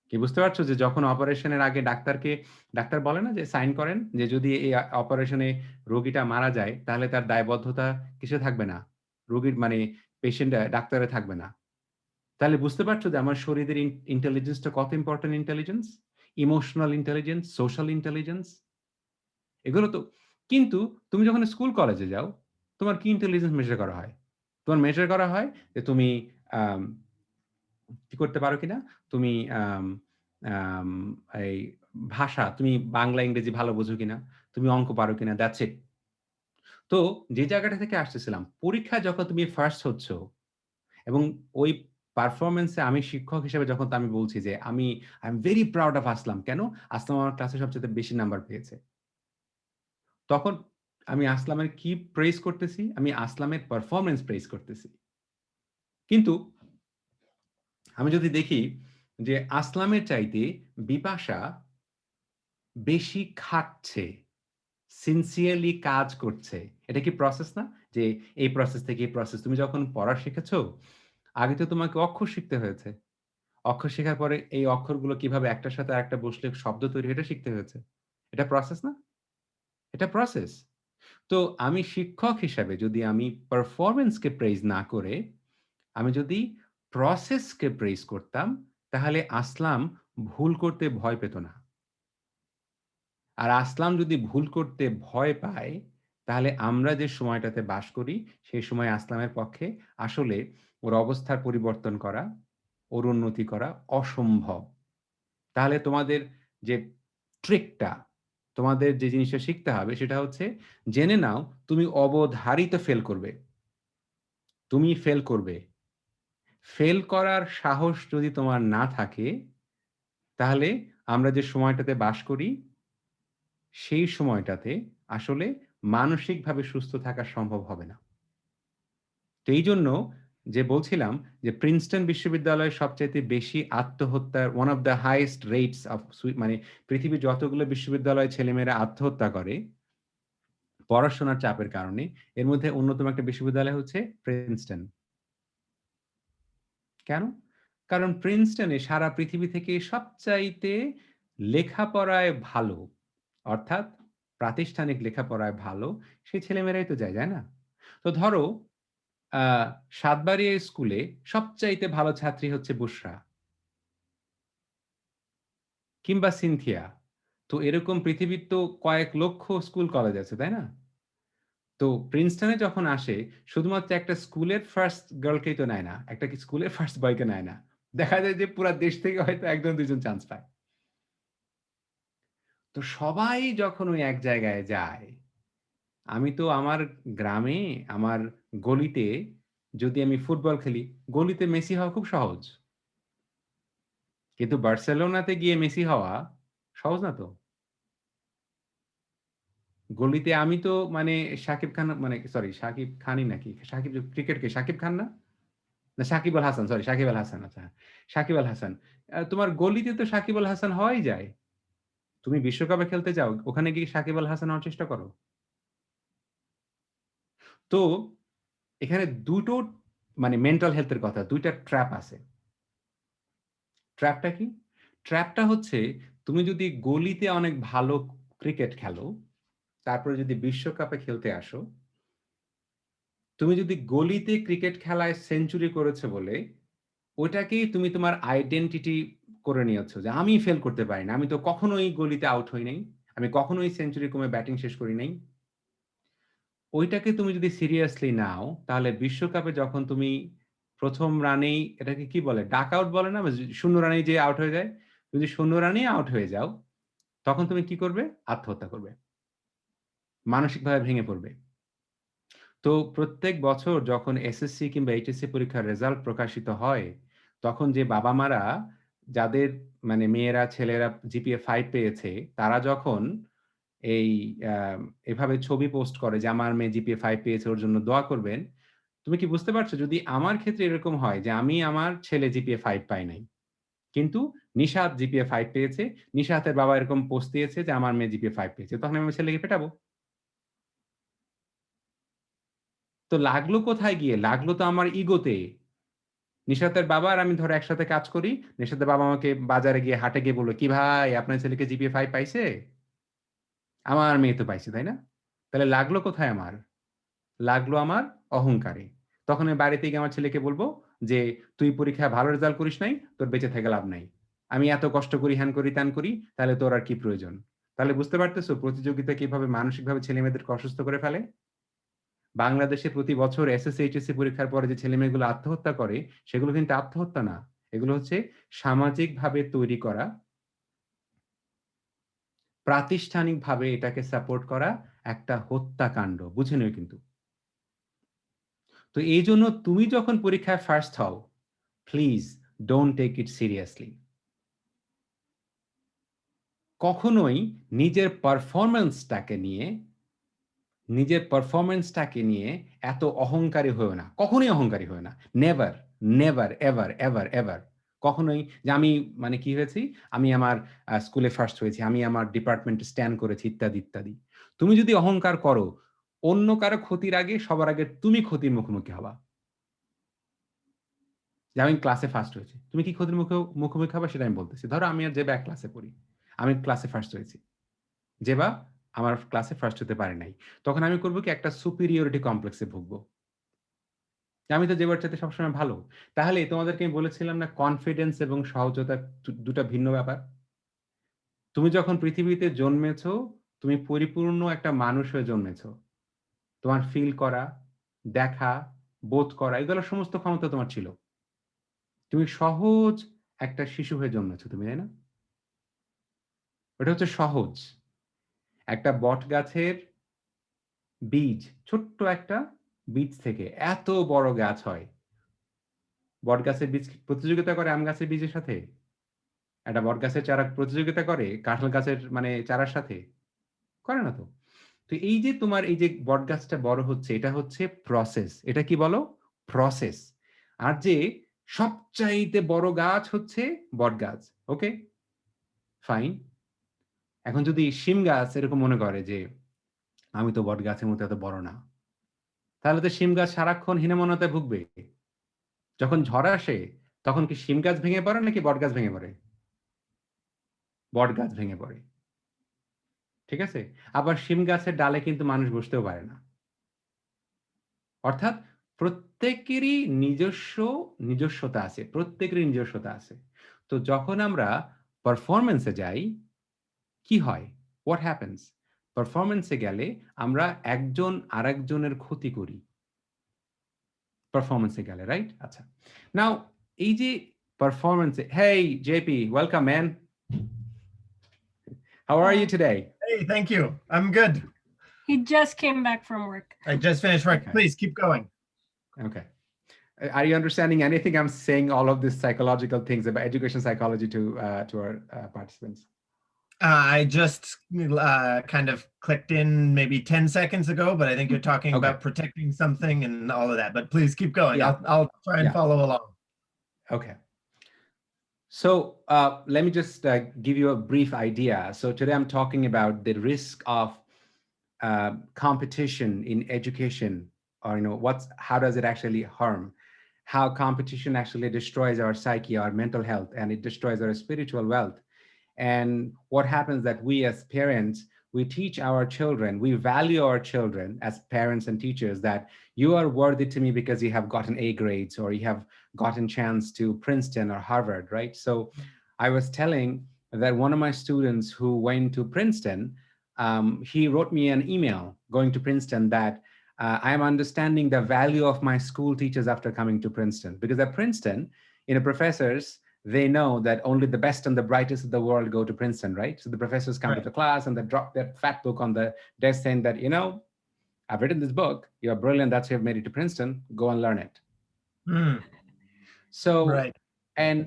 কি বুঝতে পারছো? যে যখন অপারেশনের আগে ডাক্তার বলে না যে সাইন করেন যে যদি এই অপারেশনে রোগীটা মারা যায় তাহলে তার দায়বদ্ধতা কিসে থাকবে না? রোগীর মানে ডাক্তারের থাকবে না। তাহলে বুঝতে পারছো যে আমার শরীরের ইন্টেলিজেন্সটা কত important intelligence? Emotional intelligence, social intelligence এগুলো তো কিন্তু তুমি যখন স্কুল কলেজে যাও, তোমার কি ইন্টেলিজেন্স মেজার করা হয়? তোমার মেজার করা হয় যে তুমি আম কি করতে পারো কিনা? তুমি আম আম এই ভাষা, তুমি বাংলা, ইংরেজি ভালো বোঝো কিনা? তুমি অঙ্ক পারো কিনা? That's it. তো যে জায়গাটা থেকে আসতেছিলাম, পরীক্ষায় যখন তুমি ফার্স্ট হচ্ছ এবং ওই পারফরম্যান্স এ আমি শিক্ষক হিসেবে যখন আমি বলছি যে I am very proud of Aslam. কেন? আসলাম আমার ক্লাসে সবচাইতে বেশি নাম্বার পেয়েছে। তখন আমি আসলামের কি প্রেইজ করতেছি? আমি আসলামের পারফরম্যান্স প্রেইজ করতেছি। কিন্তু আমি যদি দেখি যে আসলামের চাইতে বিপাশা বেশি খাটছে, সিনসিয়ারলি কাজ করছে। এটা কি প্রসেস না? যে এই প্রসেস থেকে এই প্রসেস তুমি যখন পড়া শিখেছ, আগে তো তোমাকে অক্ষর শিখতে হয়েছে। অক্ষর শেখার পরে এই অক্ষরগুলো কিভাবে একটার সাথে আরেকটা বসলে শব্দ তৈরি হয় এটা শিখতে হয়েছে। এটা প্রসেস না? এটা প্রসেস। তো আমি শিক্ষক হিসাবে যদি আমি পারফরম্যান্স কে প্রেইজ না করে, আমি যদি প্রসেস কে প্রেইজ করতাম, তাহলে আসলাম ভুল করতে ভয় পেত না। আর আসলাম যদি ভুল করতে ভয় পায়, তাহলে আমরা যে সময়টাতে বাস করি, সেই সময় আসলামের পক্ষে আসলে ওর অবস্থার পরিবর্তন করা, ওর উন্নতি করা অসম্ভব। তাহলে তোমাদের যে ট্রিকটা, তোমাদের যে জিনিসটা শিখতে হবে সেটা হচ্ছে জেনে নাও তুমি অবধারিত ফেল করবে। তুমি ফেল করবে। ফেল করার সাহস যদি তোমার না থাকে, তাহলে আমরা যে সময়টাতে বাস করি, সেই সময়টাতে আসলে মানসিকভাবে সুস্থ থাকা সম্ভব হবে না। তো এইজন্য যে বলছিলাম যে প্রিন্সটন বিশ্ববিদ্যালয়ে সবচাইতে বেশি আত্মহত্যার one of the highest rates of মানে পৃথিবীর যতগুলো বিশ্ববিদ্যালয়ে ছেলেমেয়েরা আত্মহত্যা করে পড়াশোনার চাপের কারণে, এর মধ্যে অন্যতম একটা বিশ্ববিদ্যালয় হচ্ছে প্রিন্সটন। কেন? কারণ প্রিন্সটনে সারা পৃথিবী থেকে সবচাইতে লেখাপড়ায় ভালো, অর্থাৎ প্রাতিষ্ঠানিক লেখাপড়ায় ভালো সেই ছেলেমেয়েরাই তো যায়, যায় না? তো ধরো আ সাতবাড়িয়া স্কুলে সবচাইতে ভালো ছাত্রী হচ্ছে বুশরা কিংবা সিনথিয়া। তো এরকম পৃথিবীর তো কয়েক লক্ষ স্কুল কলেজ আছে, তাই না? তো প্রিন্সটনে যখন আসে শুধুমাত্র একটা স্কুলের ফার্স্ট গার্লকেই তো নেয় না। একটা স্কুলের ফার্স্ট বয়কে নেয় না। দেখা যায় যে পুরা দেশ থেকে হয়তো ১ জন ২ জন চান্স পায়। তো সবাই যখন ওই এক জায়গায় যায়, আমি তো আমার গ্রামে, আমার গলিতে যদি আমি ফুটবল খেলি, গলিতে মেসি হওয়া খুব সহজ। কিন্তু বার্সেলোনাতে গিয়ে মেসি হওয়া সহজ না তো। গলিতে আমি তো মানে শাকিব খান মানে সরি শাকিব খানই নাকি? শাকিব ক্রিকেট কে শাকিব খান না? না সাকিব আল হাসান, সরি সাকিব আল হাসান আচ্ছা। সাকিব আল হাসান। তোমার গলিতে তো সাকিব আল হাসান হওয়াই যায়। তুমি বিশ্বকাপে খেলতে যাও, ওখানে গিয়ে সাকিব আল হাসান হওয়ার চেষ্টা করো। তো এখানে ২ টো মানে মেন্টাল হেলথের কথা, ২ টা ট্র্যাপ আছে। ট্র্যাপটা কি? ট্র্যাপটা হচ্ছে তুমি যদি গলিতে অনেক ভালো ক্রিকেট খেলো, তারপরে যদি বিশ্বকাপে খেলতে আসো, তুমি যদি গলিতে ক্রিকেট খেলায় সেঞ্চুরি করেছো বলে, ওইটাকেই তুমি তোমার আইডেন্টিটি করে নিয়েছো যে, "আমি ফেল করতে পারি না। আমি তো কখনোই গলিতে আউট হই নাই। আমি কখনোই সেঞ্চুরি কমে ব্যাটিং শেষ করি নাই।" ওইটাকে তুমি যদি সিরিয়াসলি নাও, তাহলে বিশ্বকাপে যখন তুমি ১ম রানেই এটাকে কি বলে? ডাক আউট বলে না? ০ রানেই যে আউট হয়ে যায়? যদি ০ রানেই আউট হয়ে যাও, তখন তুমি কি করবে? আত্মহত্যা করবে। মানসিকভাবে ভেঙে পড়বে। তো প্রত্যেক বছর যখন এসএসসি কিংবা এইচএসসি পরীক্ষার রেজাল্ট প্রকাশিত হয়, তখন যে বাবা-মারা যাদের মানে মেয়েরা, ছেলেরা জিপিএ ৫ পেয়েছে, তারা যখন এই আ এভাবে ছবি পোস্ট করে যে, "আমার মেয়ে জিপিএ ৫ পেয়েছে, ওর জন্য দোয়া করবেন।" তুমি কি বুঝতে পারছো? যদি আমার ক্ষেত্রে এরকম হয় যে, আমি আমার ছেলে জিপিএ ৫ পায় নাই। কিন্তু নিশাত জিপিএ ৫ পেয়েছে। নিশাতের বাবা এরকম পোস্ট দিয়েছে যে, "আমার মেয়ে জিপিএ ৫ পেয়েছে।" তখন আমি আমার ছেলেকে পেটাবো। তো লাগলো কোথায় গিয়ে? লাগলো তো আমার ইগোতে। নিশাতের বাবা আর আমি ধরো একসাথে কাজ করি। নিশাতের বাবা আমাকে বাজারে গিয়ে, হাটে গিয়ে বলল, "কি ভাই আপনার ছেলে কি জিপিএ ৫ পাইছে? আমার মেয়ে তো পাইছে, তাই না?" তাহলে লাগলো কোথায় আমার? লাগলো আমার অহংকারে। তখন আমি বাড়িতে গিয়ে আমার ছেলেকে বলব যে, "তুই পরীক্ষায় ভালো রেজাল্ট করিস নাই, তোর বেঁচে থেকে লাভ নাই। আমি এত কষ্ট করি, হ্যান করি, ত্যান করি, তাহলে তোর আর কি প্রয়োজন?" তাহলে বুঝতে পারতেছো প্রতিযোগিতা কিভাবে মানসিকভাবে ছেলেমেয়েদেরকে অসুস্থ করে ফেলে? বাংলাদেশে প্রতি বছর এসএসসি, এইচএসসি পরীক্ষার পরে যে ছেলেমেয়েগুলো আত্মহত্যা করে, সেগুলো কিন্তু আত্মহত্যা না। এগুলো হচ্ছে সামাজিকভাবে তৈরি করা, প্রাতিষ্ঠানিকভাবে এটাকে সাপোর্ট করা একটা হত্যাকাণ্ড। বুঝে নিও কিন্তু। তো এইজন্য তুমি যখন পরীক্ষায় ফার্স্ট হও, please don't take it seriously. কখনোই নিজের পারফরম্যান্সটাকে নিয়ে এত অহংকারী হইও না। কখনোই অহংকারী হইও না। Never, never, ever, ever, ever. কখনোই যে আমি মানে কি হয়েছি? আমি আমার স্কুলে ফার্স্ট হয়েছি। আমি আমার ডিপার্টমেন্টে স্ট্যান্ড করেছি ইত্যাদি, ইত্যাদি। তুমি যদি অহংকার করো, অন্য কারো ক্ষতির আগে সবার আগে তুমি ক্ষতির মুখোমুখি হবা। যে আমি ক্লাসে ফার্স্ট হয়েছি। তুমি কি ক্ষতির মুখোমুখি হবা সেটা আমি বলতেছি। ধরো আমি আর জেবা এক ক্লাসে পড়ি। আমি ক্লাসে ফার্স্ট হয়েছি। জেবা আমার ক্লাসে ফার্স্ট হতে পারে নাই। তখন আমি করব কি একটা superiority complex এ ভুগবো। যে আমি তো জেবার চাইতে সবসময় ভালো। তাহলে তোমাদেরকে আমি বলেছিলাম না কনফিডেন্স এবং সহজতা ২ টা ভিন্ন ব্যাপার। তুমি যখন পৃথিবীতে জন্মেছো, তুমি পরিপূর্ণ একটা মানুষ হয়ে জন্মেছো। তোমার ফিল করা, দেখা, বোধ করা এগুলোর সমস্ত ক্ষমতা তোমার ছিল। তুমি সহজ একটা শিশু হয়ে জন্মেছো তুমি, তাই না? ওটা হচ্ছে সহজ। একটা বটগাছের বীজ, ছোট্ট একটা বীজ থেকে এত বড় গাছ হয়। বটগাছের বীজ কি প্রতিযোগিতা করে আম গাছের বীজের সাথে? একটা বটগাছের চারা প্রতিযোগিতা করে কাঁঠাল গাছের মানে চারার সাথে? করে না তো। তো এই যে তোমার এই যে বটগাছটা বড় হচ্ছে, এটা হচ্ছে প্রসেস। এটা কি বলো? প্রসেস। আর যে সবচাইতে বড় গাছ হচ্ছে বটগাছ। ওকে? ফাইন। এখন যদি শিম গাছ এরকম মনে করে যে, আমি তো বটগাছের মতো এত বড় না। তাহলে তো শিম গাছ সারাক্ষণ হীনমন্যতায় ভুগবে। যখন ঝড় আসে, তখন কি শিম গাছ ভেঙে পড়ে নাকি বটগাছ ভেঙে পড়ে? বটগাছ ভেঙে পড়ে। ঠিক আছে? আবার শিম গাছের ডালে কিন্তু মানুষ বসতেও পারে না। অর্থাৎ প্রত্যেকেরই নিজস্বতা আছে। প্রত্যেকেরই নিজস্বতা আছে। তো যখন আমরা পারফরম্যান্স এ যাই, কি হয়? What happens? পারফরম্যান্স এ গেলে আমরা একজন আরেকজনের ক্ষতি করি। পারফরম্যান্স এ গেলে, রাইট? আচ্ছা। নাও এই যে performance A Hey JP, welcome man. How are you Oh, today? Hey, thank you. I'm good. he just came back from work. I just finished work. Okay. Please keep going. Okay. Are you understanding anything I'm saying all of these psychological things about education psychology to our participants? I just kind of clicked in maybe 10 seconds ago, but I think you're talking Okay. about protecting something and all of that. But please keep going. Yeah. I'll try and Yeah. follow along. Okay. So let me just give you a brief idea. So today I'm talking about the risk of competition in education, or how does it actually harm? how competition actually destroys our psyche, our mental health, and it destroys our spiritual wealth. And what happens that we as parents, we teach our children, we value our children as parents and teachers that you are worthy to me because you have gotten A grades or you have gotten chance to Princeton or Harvard, right? So I was telling that one of my students who went to Princeton, he wrote me an email going to Princeton that I am understanding the value of my school teachers after coming to Princeton, because at Princeton, professors, they know that only the best and the brightest of the world go to Princeton, right? So the professors come to the class and they drop that fat book on the desk saying that, I've written this book, you're brilliant, that's why you've made it to Princeton, go and learn it. So, Right. and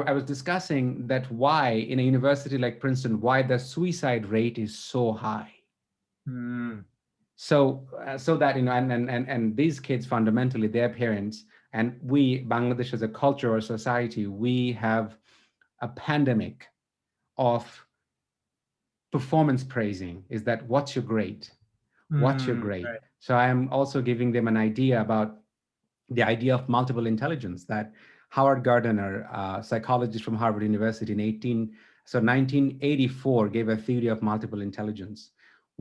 I was discussing that why in a university like Princeton, why the suicide rate is so high. So that, and these kids, fundamentally, their parents, and we, Bangladesh as a culture or society, we have a pandemic of performance praising. Is that what's your grade? What's your grade? Right. So I am also giving them an idea about the idea of multiple intelligence that Howard Gardner, psychologist from Harvard University in 1984, gave a theory of multiple intelligence,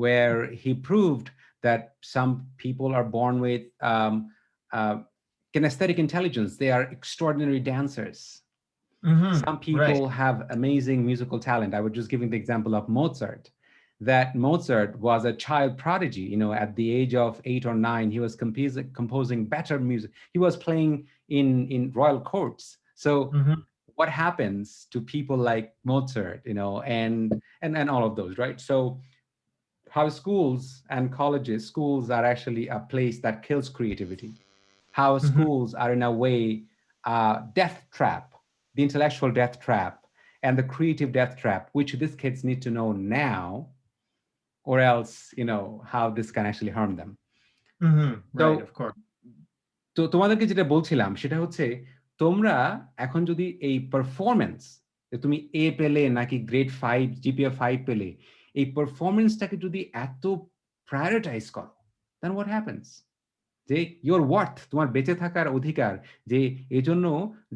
where he proved that some people are born with kinesthetic intelligence. They are extraordinary dancers. Some people have amazing musical talent. I was just giving the example of Mozart, that Mozart was a child prodigy. At the age of 8 or 9, he was composing better music. He was playing in royal courts. So what happens to people like Mozart, and all of those, right? So how schools and colleges, schools are actually a place that kills creativity. How schools are in a way death trap, the intellectual death trap and the creative death trap, which these kids need to know now, or else, how this can actually harm them. Right, of course. তো তোমাদেরকে যেটা বলছিলাম সেটা হচ্ছে, তোমরা এখন যদি এই পারফরম্যান্স, তুমি এ পেলে নাকি গ্রেড 5 জিপিএ 5 পেলে, এই পারফরম্যান্সটাকে যদি এত প্রায়োরিটাইজ করো, দেন হোয়াট হ্যাপেন্স? যে ইওর ওয়ার্থ, তোমার বেঁচে থাকার অধিকার, যে এজন্য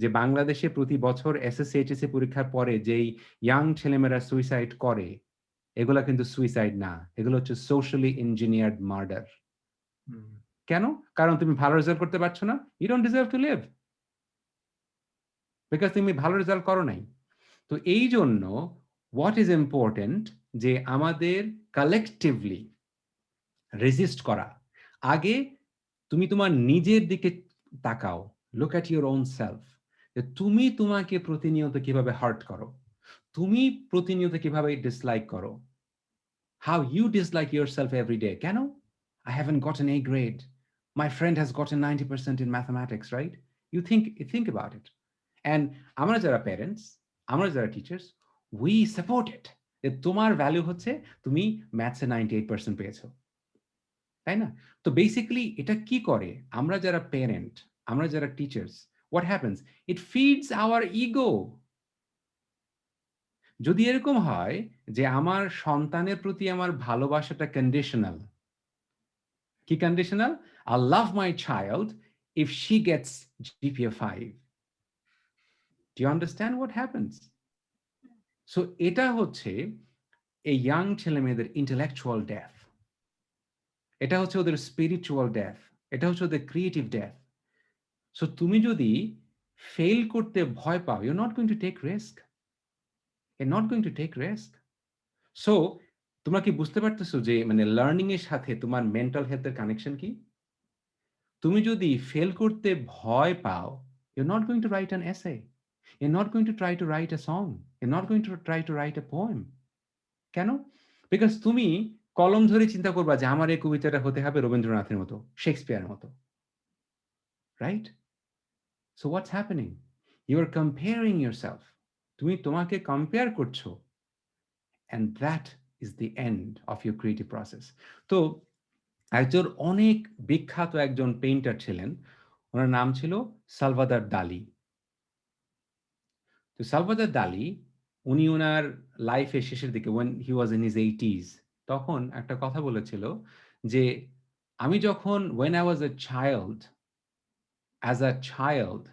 যে বাংলাদেশে প্রতি বছর এসএসসি এইচএসসি পরীক্ষার পরে যেই ইয়াং ছেলেমেয়েরা সুইসাইড করে, এগুলা কিন্তু সুইসাইড না, এগুলো হচ্ছে সোশ্যালি ইঞ্জিনিয়ার্ড মার্ডার। কেন? কারণ তুমি ভালো রেজাল্ট করতে পারছো না, you don't deserve to live, because তুমি ভালো রেজাল্ট করো নাই। তো এই জন্য হোয়াট ইজ ইম্পর্টেন্ট, যে আমাদের কালেকটিভলি রেজিস্ট করা। আগে তুমি তোমার নিজের দিকে তাকাও, look at your own self, যে তুমি তোমাকে প্রতিনিয়ত কিভাবে হার্ট করো, তুমি প্রতিনিয়ত কিভাবে ডিসলাইক করো। How you dislike yourself every day. কেন? I haven't gotten A grade. My friend has gotten 90% in mathematics, right? You think about it. And আমরা যারা প্যারেন্টস, আমরা যারা টিচার্স, we support it. যে তোমার ভ্যালু হচ্ছে তুমি ম্যাথসে 98% পেয়েছো, তাই না? তো বেসিক্যালি এটা কি করে, আমরা যারা প্যারেন্ট, আমরা যারা teachers, what happens? It feeds our ego. যদি এরকম হয় যে আমার সন্তানের প্রতি আমার ভালোবাসাটা কন্ডিশনাল, কি conditional? I love my child if she gets GPA 5. Do you understand what happens? So এটা হচ্ছে এই ইয়াং ছেলেমেয়েদের ইন্টেলেকচুয়াল ডেথ, এটা হচ্ছে ওদের স্পিরিচুয়াল ডেথ, এটা হচ্ছে ওদের ক্রিয়েটিভ ডেথ। সো তুমি যদি ফেল করতে ভয় পাও, you're not going to take risk. You're not going to take risk. So তোমরা কি বুঝতে পারতেছো যে লার্নিং এর সাথে তোমার মেন্টাল হেলথের কানেকশন কি? তুমি যদি ফেল করতে ভয় পাও, you're not going to write an essay. You're not going to try to write a song. You're not going to try to write a poem. কেন? বিকজ তুমি কলম ধরে চিন্তা করবা যে আমার এই কবিতাটা হতে হবে রবীন্দ্রনাথের মতো, শেক্সপিয়ারের মতো, right? So what's happening? You are comparing yourself. তুমি তোমাকে কম্পেয়ার করছো, and that is the end of your creative process. তো একজন অনেক বিখ্যাত একজন পেইন্টার ছিলেন, ওনার নাম ছিল সালভাদর দালি। তো সালভাদর দালি, উনি ওনার লাইফের শেষের দিকে, when he was in his 80s, তখন একটা কথা বলেছিল যে আমি যখন when I was a child As a child,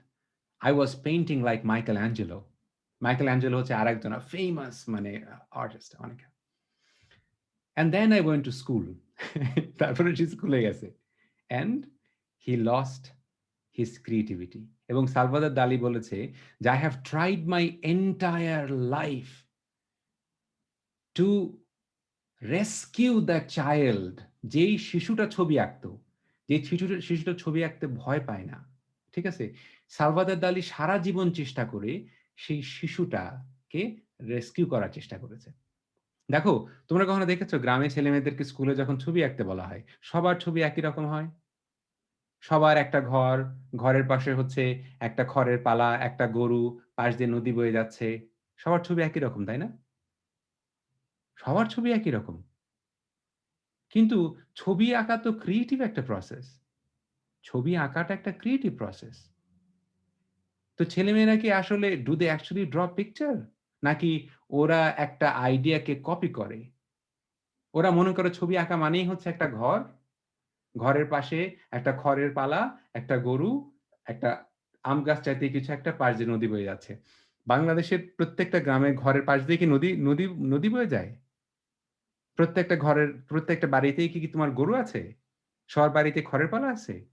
I was painting like Michelangelo. Michelangelo হচ্ছে আরেকজন famous মানে artist অনেক। And then I went to school. তারপরে সে স্কুলে গেছে। And he lost his creativity. এবং সালভাদর দালি বলেছে যে, I have tried my entire life to rescue the child. যেই শিশুটা ছবি আঁকতো, যেই শিশুটা ছবি আঁকতে ভয় পায় না। ঠিক আছে? সালভাদর দালি সারা জীবন চেষ্টা করে সেই শিশুটাকে রেস্কিউ করার চেষ্টা করেছে। দেখো, তোমরা কখনো দেখেছো গ্রামে ছেলেমেয়েদেরকে স্কুলে যখন ছবি আঁকতে বলা হয়, সবার ছবি একই রকম হয়? সবার একটা ঘর, ঘরের পাশে হচ্ছে একটা খড়ের পালা, একটা গরু, পাশ দিয়ে নদী বয়ে যাচ্ছে। সবার ছবি একই রকম, তাই না? সবার ছবি একই রকম। কিন্তু ছবি আঁকা তো ক্রিয়েটিভ একটা প্রসেস। ছবি আঁকাটা একটা ক্রিয়েটিভ প্রসেস। তো ছেলেমেয়েরা কি আসলে do they actually draw picture? নাকি ওরা একটা আইডিয়াকে কপি করে? ওরা মনে করে ছবি আঁকা মানেই হচ্ছে একটা ঘর, ঘরের পাশে একটা খড়ের পালা, একটা গরু, একটা আম গাছ চাইতে কিছু একটা পাশ দিয়ে নদী বয়ে যাচ্ছে। বাংলাদেশের প্রত্যেকটা গ্রামে ঘরের পাশ দিয়ে কি নদী বয়ে যায়? প্রত্যেকটা বাড়িতেই কি তোমার গরু আছে? সবার বাড়িতে খড়ের পালা আছে?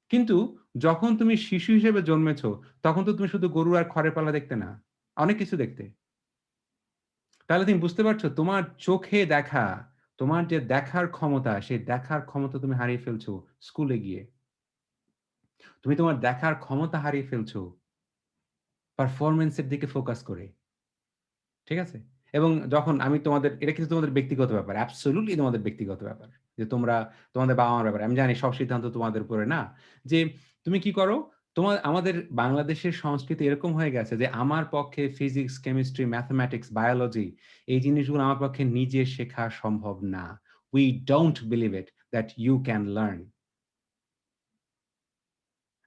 কিন্তু যখন তুমি শিশু হিসেবে জন্মেছ, তখন তো তুমি শুধু গরু আর খড়ের পালা দেখতে না। অনেক কিছু দেখতে। তাহলে তুমি বুঝতে পারছো তোমার চোখে দেখা, তোমার যে দেখার ক্ষমতা, সেই দেখার ক্ষমতা তুমি হারিয়ে ফেলছো স্কুলে গিয়ে। তুমি তোমার দেখার ক্ষমতা হারিয়ে ফেলছো পারফরম্যান্স এর দিকে ফোকাস করে। ঠিক আছে? এবং যখন আমি এটা কিন্তু তোমাদের ব্যক্তিগত ব্যাপার। অ্যাবসোলিউটলি তোমাদের ব্যক্তিগত ব্যাপার। যে তোমাদের বাবা-মার ব্যাপার। আমি জানি সব সিদ্ধান্ত তোমাদের উপরে না। যে তুমি কি করো? আমাদের বাংলাদেশের সংস্কৃতি এরকম হয়ে গেছে যে আমার পক্ষে ফিজিক্স, কেমিস্ট্রি, ম্যাথমেটিক্স, বায়োলজি এই জিনিসগুলো আমার পক্ষে নিজে শেখা সম্ভব না। We don't believe it that you can learn.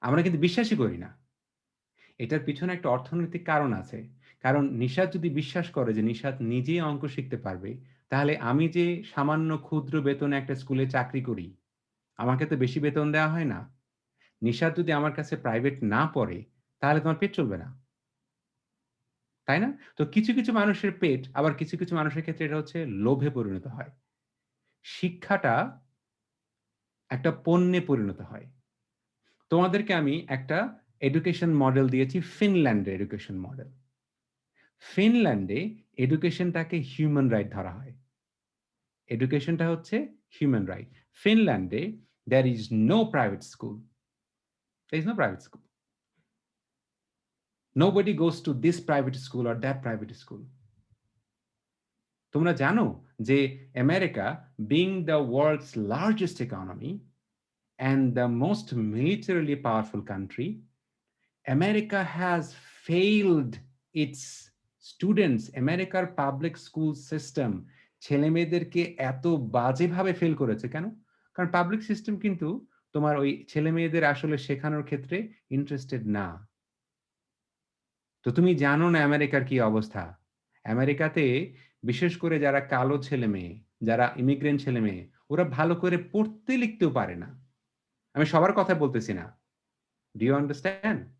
আমরা কিন্তু বিশ্বাসই করি না। এটার পিছনে একটা অর্থনৈতিক কারণ আছে। কারণ নিশাত যদি বিশ্বাস করে যে নিশাত নিজেই অঙ্ক শিখতে পারবে, তাহলে আমি যে সামান্য ক্ষুদ্র বেতনে একটা স্কুলে চাকরি করি, আমাকে তো বেশি বেতন দেওয়া হয় না। নিশাত যদি আমার কাছে প্রাইভেট না পড়ে, তাহলে তোমার পেট চলবে না। তাই না? তো কিছু মানুষের পেট, আবার কিছু মানুষের ক্ষেত্রে এটা হচ্ছে লোভে পরিণত হয়। শিক্ষাটা একটা পণ্যে পরিণত হয়। তোমাদেরকে আমি একটা এডুকেশন মডেল দিয়েছি, ফিনল্যান্ডের এডুকেশন মডেল। ফিনল্যান্ডে এডুকেশনটাকে হিউম্যান রাইট ধরা হয়। এডুকেশনটা হচ্ছে হিউম্যান রাইট। ফিনল্যান্ডে there is no private school. There is no private school. Nobody goes to this private school or that private school. তোমরা জানো যে America being the world's largest economy and the most militarily powerful country, America has failed its students. আমেরিকার public school system ছেলেমেয়েদেরকে এত বাজেভাবে fail করেছে কেন? কারণ পাবলিক সিস্টেম কিন্তু তোমার ওই ছেলেমেয়েদের আসলে শেখানোর ক্ষেত্রে ইন্টারেস্টেড না। তো তুমি জানো না আমেরিকার কি অবস্থা। আমেরিকাতে বিশেষ করে যারা কালো ছেলেমেয়ে, যারা ইমিগ্রেন্ট ছেলেমেয়ে, ওরা ভালো করে পড়তে লিখতেও পারে না। আমি সবার কথা বলতেছি না। Do you understand?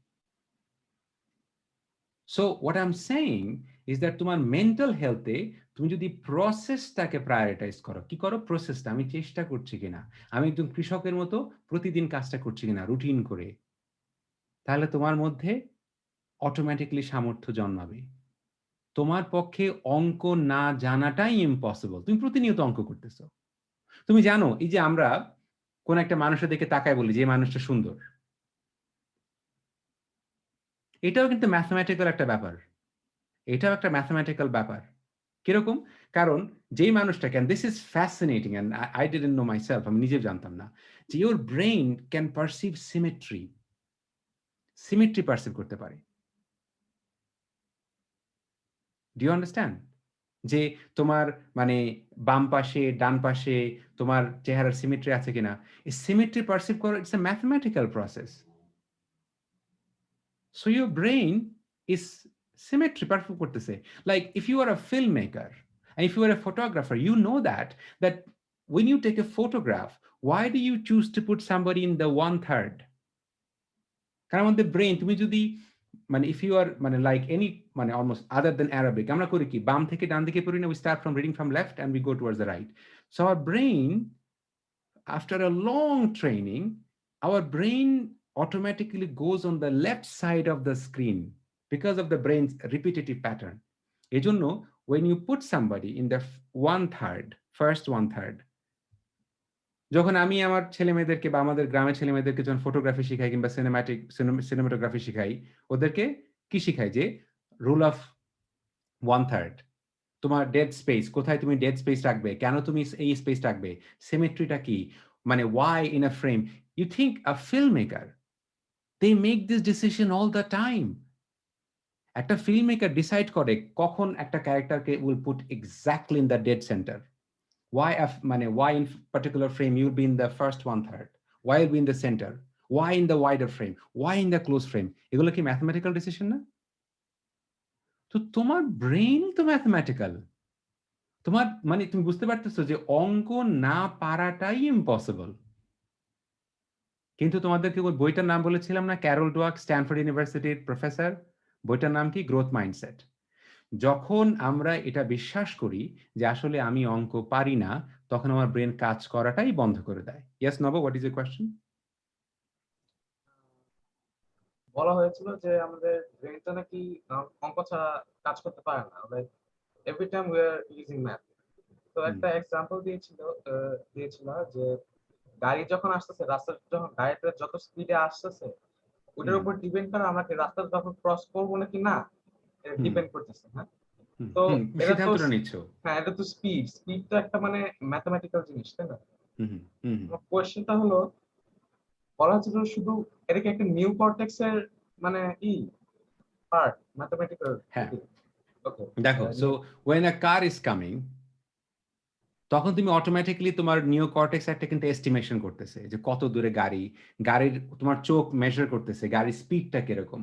So what I'm saying is that তোমার মেন্টাল হেলথে তুমি যদি প্রসেসটাকে প্রায়োরিটাইজ করো, কি করো? প্রসেসটা আমি চেষ্টা করছি কিনা, আমি একজন কৃষকের মতো প্রতিদিন কাজটা করছি কিনা রুটিন করে, তাহলে তোমার মধ্যে অটোমেটিক্যালি সামর্থ্য জন্মাবে। তোমার পক্ষে অঙ্ক না জানাটাই ইম্পসিবল। তুমি প্রতিনিয়ত অঙ্ক করতেছো। তুমি জানো এই যে আমরা কোন একটা মানুষের দিকে তাকায় বলি যে এই মানুষটা সুন্দর। এটাও কিন্তু ম্যাথমেটিক্যাল একটা ব্যাপার। এটাও একটা ম্যাথমেটিক্যাল ব্যাপার। কিরকম? কারণ যেই মানুষটাকে, and this is fascinating and I didn't know myself, আমি নিজেও জানতাম না। যে your brain can perceive symmetry. Symmetry perceive করতে পারে। Do you understand? যে তোমার মানে বাম পাশে, ডান পাশে তোমার চেহারার সিমেট্রি আছে কিনা? এই সিমেট্রি পারসিভ করা it's a mathematical process. So your brain is symmetry perceive করতেছে। Like if you are a filmmaker and if you are a photographer, you know that when you take a photograph, why do you choose to put somebody in the 1/3? কারণ আমাদের brain তুমি যদি মানে if you আর মানে like any মানে almost আদার দেন Arabic আমরা করি কি বাম থেকে ডান দিকে পড়ি না we start from reading from left and we go towards the right so our brain after a long training our brain automatically goes on the left side of the screen because of the brain's repetitive pattern এজন্য when you put somebody in the first one third যখন আমি আমার ছেলেমেয়েদেরকে বা আমাদের গ্রামের ছেলেমেয়েদেরকে যখন ফটোগ্রাফি শিখাই কিংবা সিনেমাটোগ্রাফি শিখাই ওদেরকে কি শিখাই যে রুল অফ ওয়ান থার্ড তোমার ডেড স্পেস কোথায় তুমি ডেড স্পেস রাখবে কেন তুমি এই স্পেস রাখবে সিমেট্রিটা কি মানে why in a frame you think a film maker they make this decision all the time একটা ফিল্ম মেকার ডিসাইড করে কখন একটা ক্যারেক্টারকে will put exactly in the dead centre why in particular frame you'll be in the first one third, why you'll be in the center, why in the wider frame, why in the close frame, এগুলো কি mathematical decision না? তো তোমার brain তো mathematical, তোমার মানে তুমি বুঝতে পারতেছো যে অঙ্ক না পারাটাই ইম্পসিবল। কিন্তু তোমাদেরকে ওই বইটার নাম বলেছিলাম না, ক্যারল ডোয়াক, স্ট্যানফোর্ড ইউনিভার্সিটির প্রফেসর, বইটার নাম কি? Growth mindset. যখন আমরা এটা বিশ্বাস করি যে আসলে আমি অঙ্ক পারি না, তখন আমার ব্রেন কাজ করাটাই বন্ধ করে দেয়। ইয়েস নব, হোয়াট ইজ ইউর কোয়েশ্চেন? বলা হয়েছিল যে আমাদের ব্রেনটা নাকি অঙ্ক ছাড়া কাজ করতে পারে না, like every time we are using math. তো একটা এক্সাম্পল দিয়েছিল যে গাড়ি যখন আসতেছে, রাস্তায় যখন গাড়িটা যত স্পিডে আসতেছে ওটার উপর ডিপেন্ড করে আমরা কি রাস্তাটা তখন ক্রস করবো নাকি না, ডিপেন্ড করতেছে। হ্যাঁ, তো এটা তো সিদ্ধান্তটা নিচ্ছ। হ্যাঁ, এটা তো স্পিডটা একটা মানে ম্যাথমেটিক্যাল জিনিস, তাই না? হুম। কোয়েশ্চেনটা হলো, বলা হচ্ছে শুধু এটা কি একটা নিউ কর্টেক্স এর মানে পার্ট ম্যাথমেটিক্যাল? হ্যাঁ, ওকে, দেখো, so when a car is coming তখন তুমি অটোমেটিক্যালি তোমার নিওকর্টেক্স একটা কিন্তু এস্টিমেশন করতেছে যে কত দূরে গাড়ির তোমার চোখ মেজার করতেছে গাড়ির স্পিডটা কিরকম।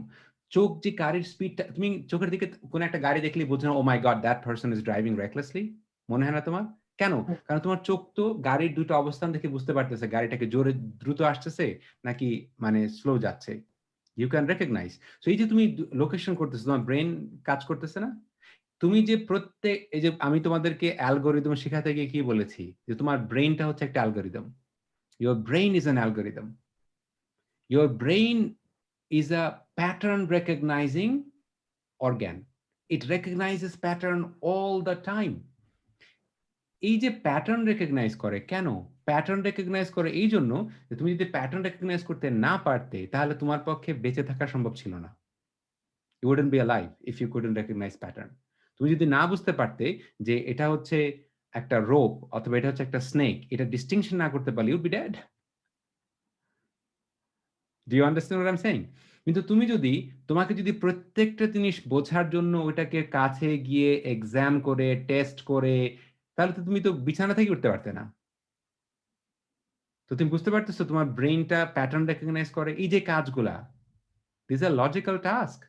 চোখ যে গাড়ির স্পিডটা, তুমি চোখের দিকে কোন একটা গাড়ি দেখলে বুঝো না oh my god that person is driving recklessly, মনে হয় না তোমার? কেন? কারণ তোমার চোখ তো গাড়ির দুটো অবস্থান দেখে বুঝতে পারতেছে গাড়িটাকে জোরে দ্রুত আসতেছে নাকি মানে স্লো যাচ্ছে। You can recognise. সো এই যে তুমি লোকেশন করতেছো, তোমার ব্রেন কাজ করতেছে না? তুমি যে প্রত্যেক এই যে আমি তোমাদেরকে অ্যালগরিদম শেখাতে গিয়ে কি বলেছি যে তোমার ব্রেইনটা হচ্ছে একটা algorithm. Your brain is an algorithm. Your brain is a pattern recognising organ. It রেকগনাইজেস pattern all the time. এই যে প্যাটার্ন রেকগনাইজ করে, কেন প্যাটার্ন রেকগনাইজ করে? এই জন্য যে তুমি যদি প্যাটার্ন রেকগনাইজ করতে না পারতে তাহলে তোমার পক্ষে বেঁচে থাকা সম্ভব ছিল না। You wouldn't be alive if you couldn't recognize pattern. তুমি যদি না বুঝতে পারতে যে এটা হচ্ছে একটা রোপ অথবা এটা হচ্ছে একটা স্নেক, এটা ডিস্টিংশন না করতে পারলে you'd be dead. Do you understand what I'm saying? কিন্তু তুমি যদি তোমাকে যদি প্রত্যেকটা জিনিস বোঝার জন্য ওটাকে কাছে গিয়ে এক্সাম করে টেস্ট করে, তাহলে তো তুমি তো বিছানা থেকে উঠতে পারতে না। তো তুমি বুঝতে পারতেছো তোমার ব্রেইনটা প্যাটার্ন রেকগনাইজ করে এই যে কাজগুলা, দিস আর লজিক্যাল টাস্ক।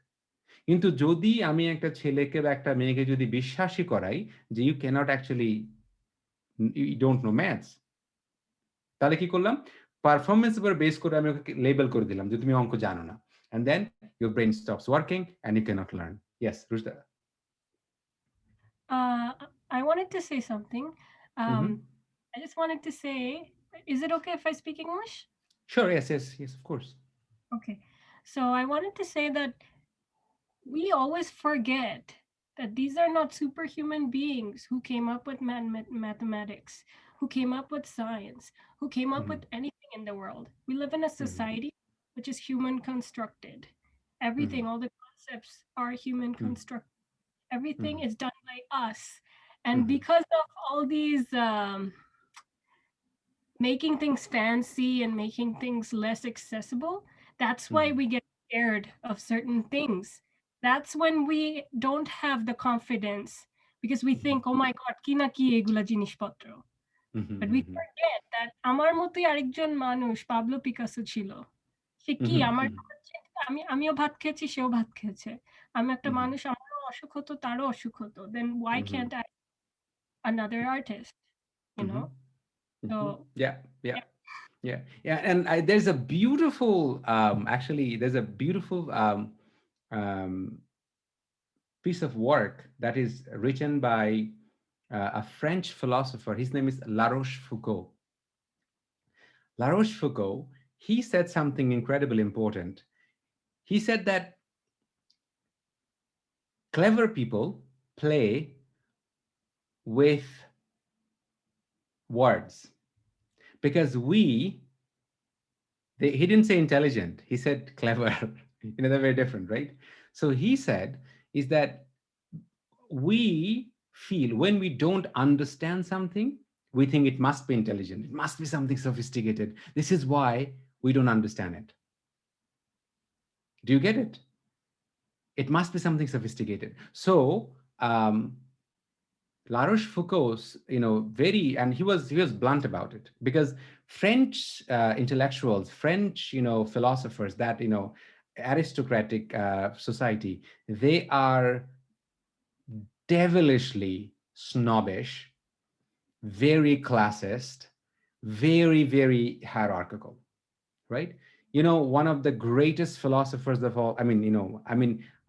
কিন্তু যদি আমি একটা ছেলেকে বা একটা মেয়েকে যদি বিশ্বাসই করাই যে you can't actually you don't know maths, তাহলে কি করলাম? পারফরম্যান্স উপর বেস করে আমি ওকে লেবেল করে দিলাম যে তুমি অঙ্ক জানো না, and then your brain stops working and you can't learn. Yes Rushda. I wanted to say something. Mm-hmm. I just wanted to say, is it okay if I speak English? Sure, yes, of course. Okay. So I wanted to say that we always forget that these are not superhuman beings who came up with mathematics, who came up with science, who came up with anything in the world. We live in a society which is human constructed. Everything, all the concepts are human constructed. Everything is done by us. And because of all these making things fancy and making things less accessible, that's why we get scared of certain things. That's when we don't have the confidence because we think, oh my God, ki na ki egula jinishpotro. But we forget that আমার মতোই আরেকজন মানুষ Pablo Picasso ছিল। সে কি আমার আমিও ভাত খেয়েছি, সেও ভাত খেয়েছে। আমি একটা মানুষ, আমারও অসুখ হতো, তারও অসুখ হতো। Then why can't I another artist, you know? So Yeah. Yeah, yeah, and there's a beautiful, actually, there's a beautiful um, piece of work that is written by a French philosopher. His name is La Rochefoucauld. La Rochefoucauld, he said something incredibly important. He said that clever people play with words because he didn't say intelligent, he said clever. They're very different, right? So he said is that we feel when we don't understand something, we think it must be intelligent, it must be something sophisticated. This is why we don't understand it. Do you get it? It must be something sophisticated. So La Rochefoucauld's, very, and he was blunt about it because French intellectuals, French, philosophers, that aristocratic society, they are devilishly snobbish, very classist, very, very hierarchical, right? One of the greatest philosophers of all,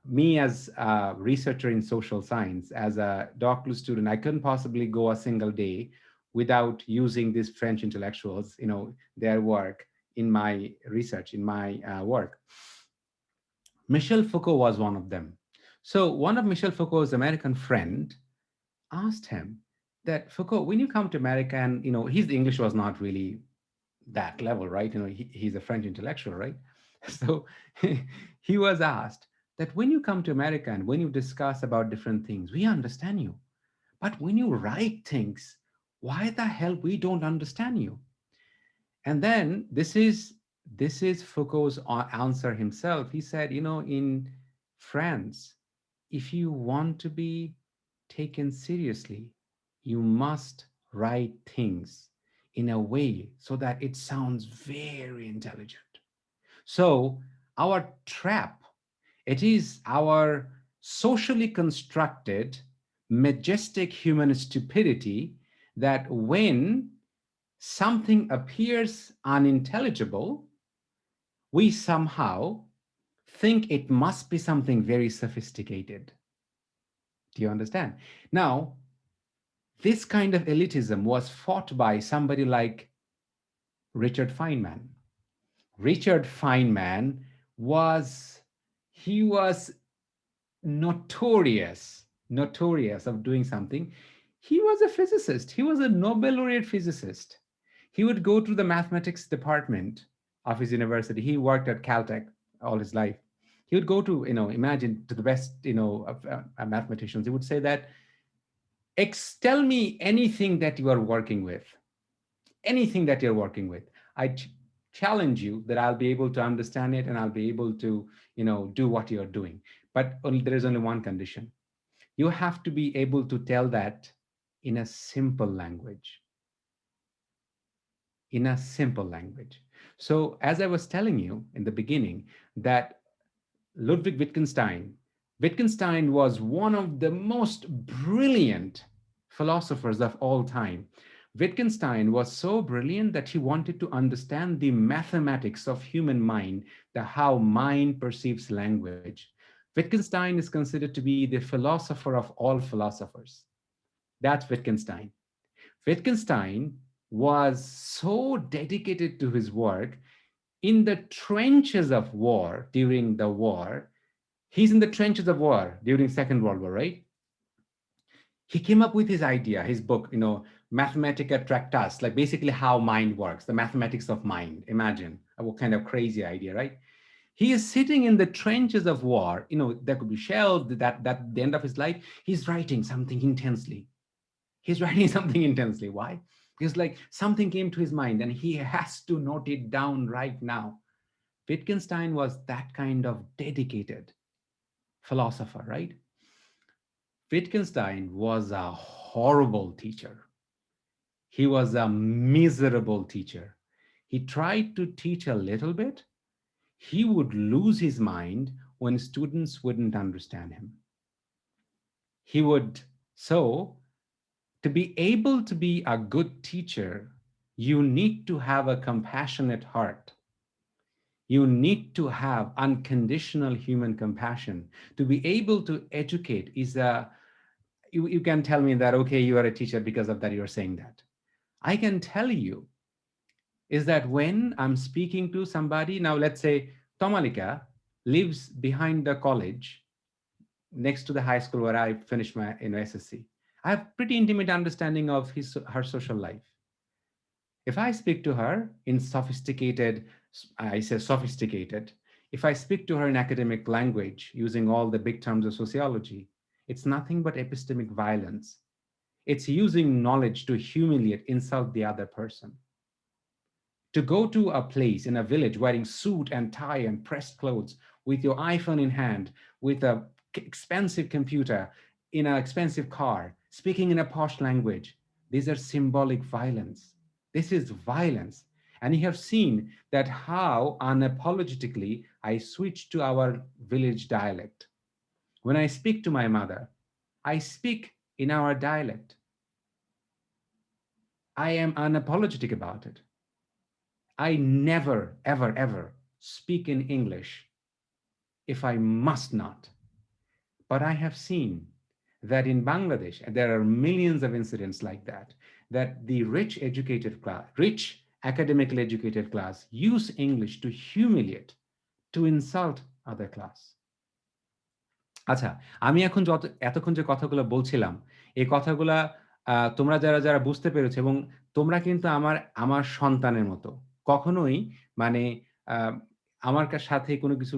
me as a researcher in social science, as a doctoral student, I couldn't possibly go a single day without using these French intellectuals, their work in my research, in my work. Michel Foucault was one of them. So one of Michel Foucault's American friend asked him that, Foucault, when you come to America, and his English was not really that level, right? He's a French intellectual, right? So he was asked that when you come to America and when you discuss about different things, we understand you. But when you write things, why the hell we don't understand you? And then this is Foucault's answer himself. He said, in France, if you want to be taken seriously, you must write things in a way so that it sounds very intelligent. So our trap, it is our socially constructed, majestic human stupidity that when something appears unintelligible, we somehow think it must be something very sophisticated. Do you understand? Now, this kind of elitism was fought by somebody like Richard Feynman. Richard Feynman was, he was notorious of doing something. He was a physicist. He was a Nobel laureate physicist. He would go to the mathematics department of his university. He worked at Caltech all his life. He would go to, imagine, to the best, of mathematicians. He would say that, tell me anything that you are working with, anything that you're working with. I challenge you that I'll be able to understand it and I'll be able to, do what you're doing. But there is only one condition. You have to be able to tell that in a simple language. In a simple language. So as I was telling you in the beginning, that Ludwig Wittgenstein was one of the most brilliant philosophers of all time. Wittgenstein was so brilliant that he wanted to understand the mathematics of human mind, the how mind perceives language. Wittgenstein is considered to be the philosopher of all philosophers. That's Wittgenstein. Wittgenstein was so dedicated to his work in the trenches of war during the war. He's in the trenches of war during Second World War, right? He came up with his idea, his book, Mathematica Tractatus, like basically how mind works, the mathematics of mind. Imagine what kind of crazy idea, right? He is sitting in the trenches of war. There could be shells. That the end of his life, he's writing something intensely. He's writing something intensely. Why? Because like something came to his mind and he has to note it down right now. Wittgenstein was that kind of dedicated philosopher, right? Wittgenstein was a horrible teacher. He was a miserable teacher. He tried to teach a little bit. He would lose his mind when students wouldn't understand him. So to be able to be a good teacher, You need to have a compassionate heart. You need to have unconditional human compassion. To be able to educate is you can tell me that, okay, you are a teacher, because of that you're saying that. I can tell you is that when I'm speaking to somebody, now let's say Tomalika lives behind the college next to the high school where I finished my SSC. I have pretty intimate understanding of her social life. If I speak to her in sophisticated, I say sophisticated, if I speak to her in academic language using all the big terms of sociology, it's nothing but epistemic violence. It's using knowledge to humiliate, insult the other person. To go to a place in a village wearing suit and tie and pressed clothes with your iPhone in hand, with a expensive computer, in an expensive car, speaking in a posh language, these are symbolic violence. This is violence. And you have seen that how unapologetically I switch to our village dialect. When I speak to my mother, I speak in our dialect. I am unapologetic about it. I never, ever, ever speak in English if I must not. But I have seen that in Bangladesh, and there are millions of incidents like that, that the rich educated class, rich academically educated class use English to humiliate, to insult other class. আচ্ছা, আমি এখন এতক্ষণ যে কথাগুলো বলছিলাম, এই কথাগুলা তোমরা যারা বুঝতে পেরেছো, এবং তোমরা কিন্তু আমার সন্তানের মতো। কখনোই মানে আ আমার সাথে কোনো কিছু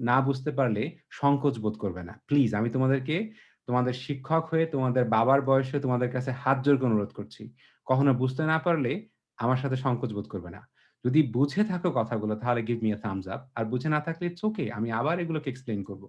না বুঝতে পারলে সংকোচ বোধ করবে না। প্লিজ, আমি তোমাদেরকে তোমাদের শিক্ষক হয়ে, তোমাদের বাবার বয়সে তোমাদের কাছে হাত জোড় করে অনুরোধ করছি। কখনো বুঝতে না পারলে আমার সাথে সংকোচ বোধ করবে না। যদি বুঝে থাকো কথাগুলো, তাহলে give me a thumbs up. আর বুঝে না থাকলে ইটস ওকে। আমি আবার এগুলোকে এক্সপ্লেইন করব।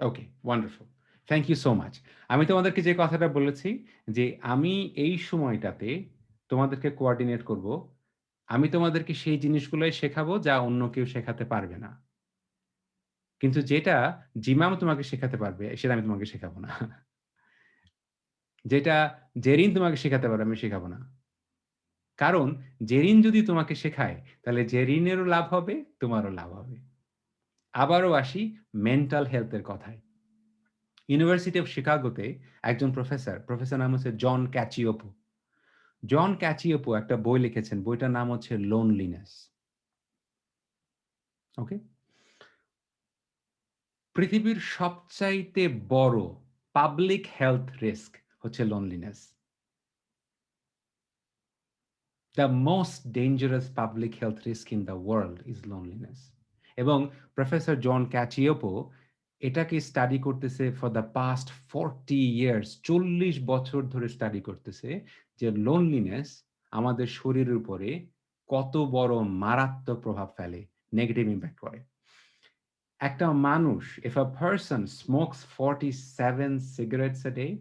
Okay, wonderful. Thank you so much. আমি তোমাদেরকে যে কথাটা বলেছি যে, আমি এই সময়টাতে তোমাদেরকে কোঅর্ডিনেট করব। আমি তোমাদেরকে সেই জিনিসগুলোই শেখাবো যা অন্য কেউ শেখাতে পারবে না। কিন্তু যেটা জিমাম তোমাকে শেখাতে পারবে, সেটা আমি তোমাকে শেখাবো না। যেটা জেরিন তোমাকে শেখাতে পারবে, আমি শেখাবো না। কারণ জেরিন যদি তোমাকে শেখায়, তাহলে জেরিনেরও লাভ হবে, তোমারও লাভ হবে। আবারও আসি মেন্টাল হেলথ এর কথায়। ইউনিভার্সিটি অফ শিকাগোতে একজন প্রফেসর নাম হচ্ছে জন ক্যাচিওপো। জন ক্যাচিওপো একটা বই লিখেছেন, বইটার নাম হচ্ছে লোনলিনেস। ওকে? পৃথিবীর সবচাইতে বড় পাবলিক হেলথ রিস্ক হচ্ছে loneliness. The most dangerous public health risk in the world is loneliness. এবং প্রফেসর জন ক্যাচিওপো এটাকে স্টাডি করতেছে ফর দ্য পাস্ট 40 ইয়ার্স, 40 বছর ধরে স্টাডি করতেছে যে লোনলিনেস আমাদের শরীরের উপরে কত বড় মারাত্মক প্রভাব ফেলে, নেগেটিভ ইম্প্যাক্ট করে। একটা মানুষ, if a person smokes 47 cigarettes a day,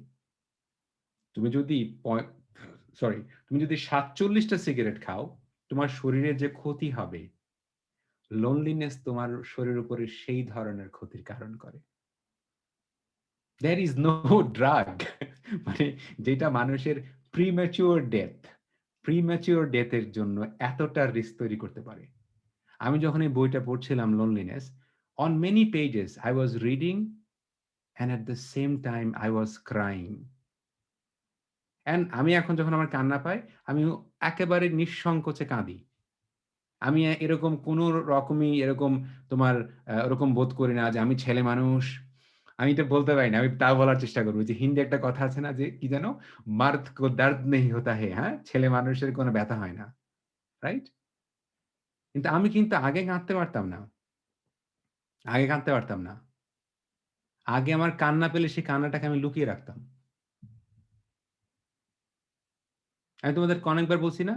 তুমি যদি তুমি যদি 47টা সিগারেট খাও, তোমার শরীরে যে ক্ষতি হবে, লোনলিনেস তোমার শরীরের উপরে সেই ধরনের ক্ষতির কারণ করে। There is no drug মানে যেটা মানুষের প্রিম্যাচিউর ডেথের জন্য এতটা রিস্ক তৈরি করতে পারে। আমি যখন এই বইটা পড়ছিলাম loneliness, on many pages I was reading and at the same time I was crying. And আমি এখন যখন আমার কান্না পায়, আমি একেবারে নিঃসংকোচে কাঁদি। আমি এরকম কোনো রকমই এরকম তোমার ওরকম বোধ করি না যে আমি ছেলে মানুষ। আমি এটা বলতে পারি না। আমি তাও বলার চেষ্টা করব যে হিন্দি একটা কথা আছে না যে কি যেন? মার্দ কো দর্দ নেহি হোতা হে, হ্যাঁ? ছেলে মানুষের কোনো ব্যথা হয় না। রাইট? কিন্তু আমি কিন্তু আগে কাঁদতে পারতাম না। আগে কাঁদতে পারতাম না। আগে আমার কান্না পেলে সেই কান্নাটাকে আমি লুকিয়ে রাখতাম। আমি তোমাদেরকে অনেকবার বলছি না?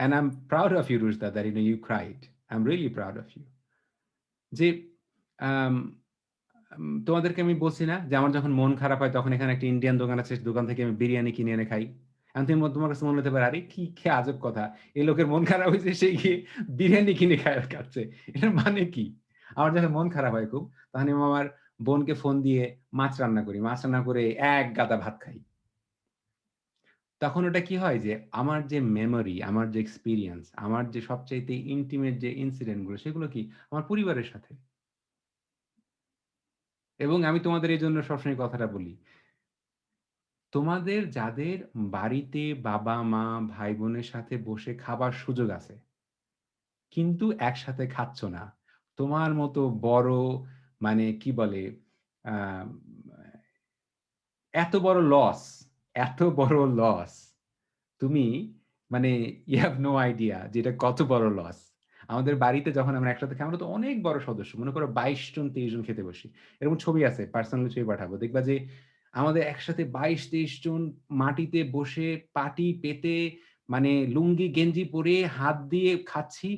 And I'm proud of you, Rushda, that you cried. I'm really proud of you. যে আম তোমাদেরকে আমি বলছি না যে আমার যখন মন খারাপ হয় তখন এখানে একটা ইন্ডিয়ান দোকান আছে, দোকান থেকে আমি বিরিয়ানি কিনে এনে খাই। এখন তোমার কাছে মনে হতে পারে, আরে কি আজব কথা, এই লোকের মন খারাপ হয়েছে, সে গিয়ে বিরিয়ানি কিনে খাচ্ছে, এটার মানে কি? আমার যখন মন খারাপ হয় খুব, তখন আমি আমার বোনকে ফোন দিয়ে মাছ রান্না করি, মাছ রান্না করে এক গাদা ভাত খাই। তখন ওটা কি হয় যে আমার যে মেমোরি, আমার যে এক্সপেরিয়েন্স, আমার যে সবচাইতে ইন্টিমেট যে ইনসিডেন্ট গুলো, সেগুলো কি আমার পরিবারের সাথে। এবং আমি তোমাদের এই জন্য সবসময় কথাটা বলি, তোমাদের যাদের বাড়িতে বাবা মা ভাই বোনের সাথে বসে খাবার সুযোগ আছে কিন্তু একসাথে খাচ্ছ না, তোমার মতো বড়, মানে কি বলে, আহ এত বড় লস, এত বড় লস, তুমি মানে ইউ হ্যাভ নো আইডিয়া যে এটা কত বড় লস। আমাদের বাড়িতে যখন আমরা একসাথে খাই, আমরা তো অনেক বড় সদস্য, মনে করো 22 জন 23 জন খেতে বসি। এরকম ছবি আছে, পার্সোনালি ছবি পাঠাবো, দেখবা যে আমাদের একসাথে 22-23 জন মাটিতে বসে পাটি পেতে, মানে লুঙ্গি গেঞ্জি পরে হাত দিয়ে খাচ্ছি।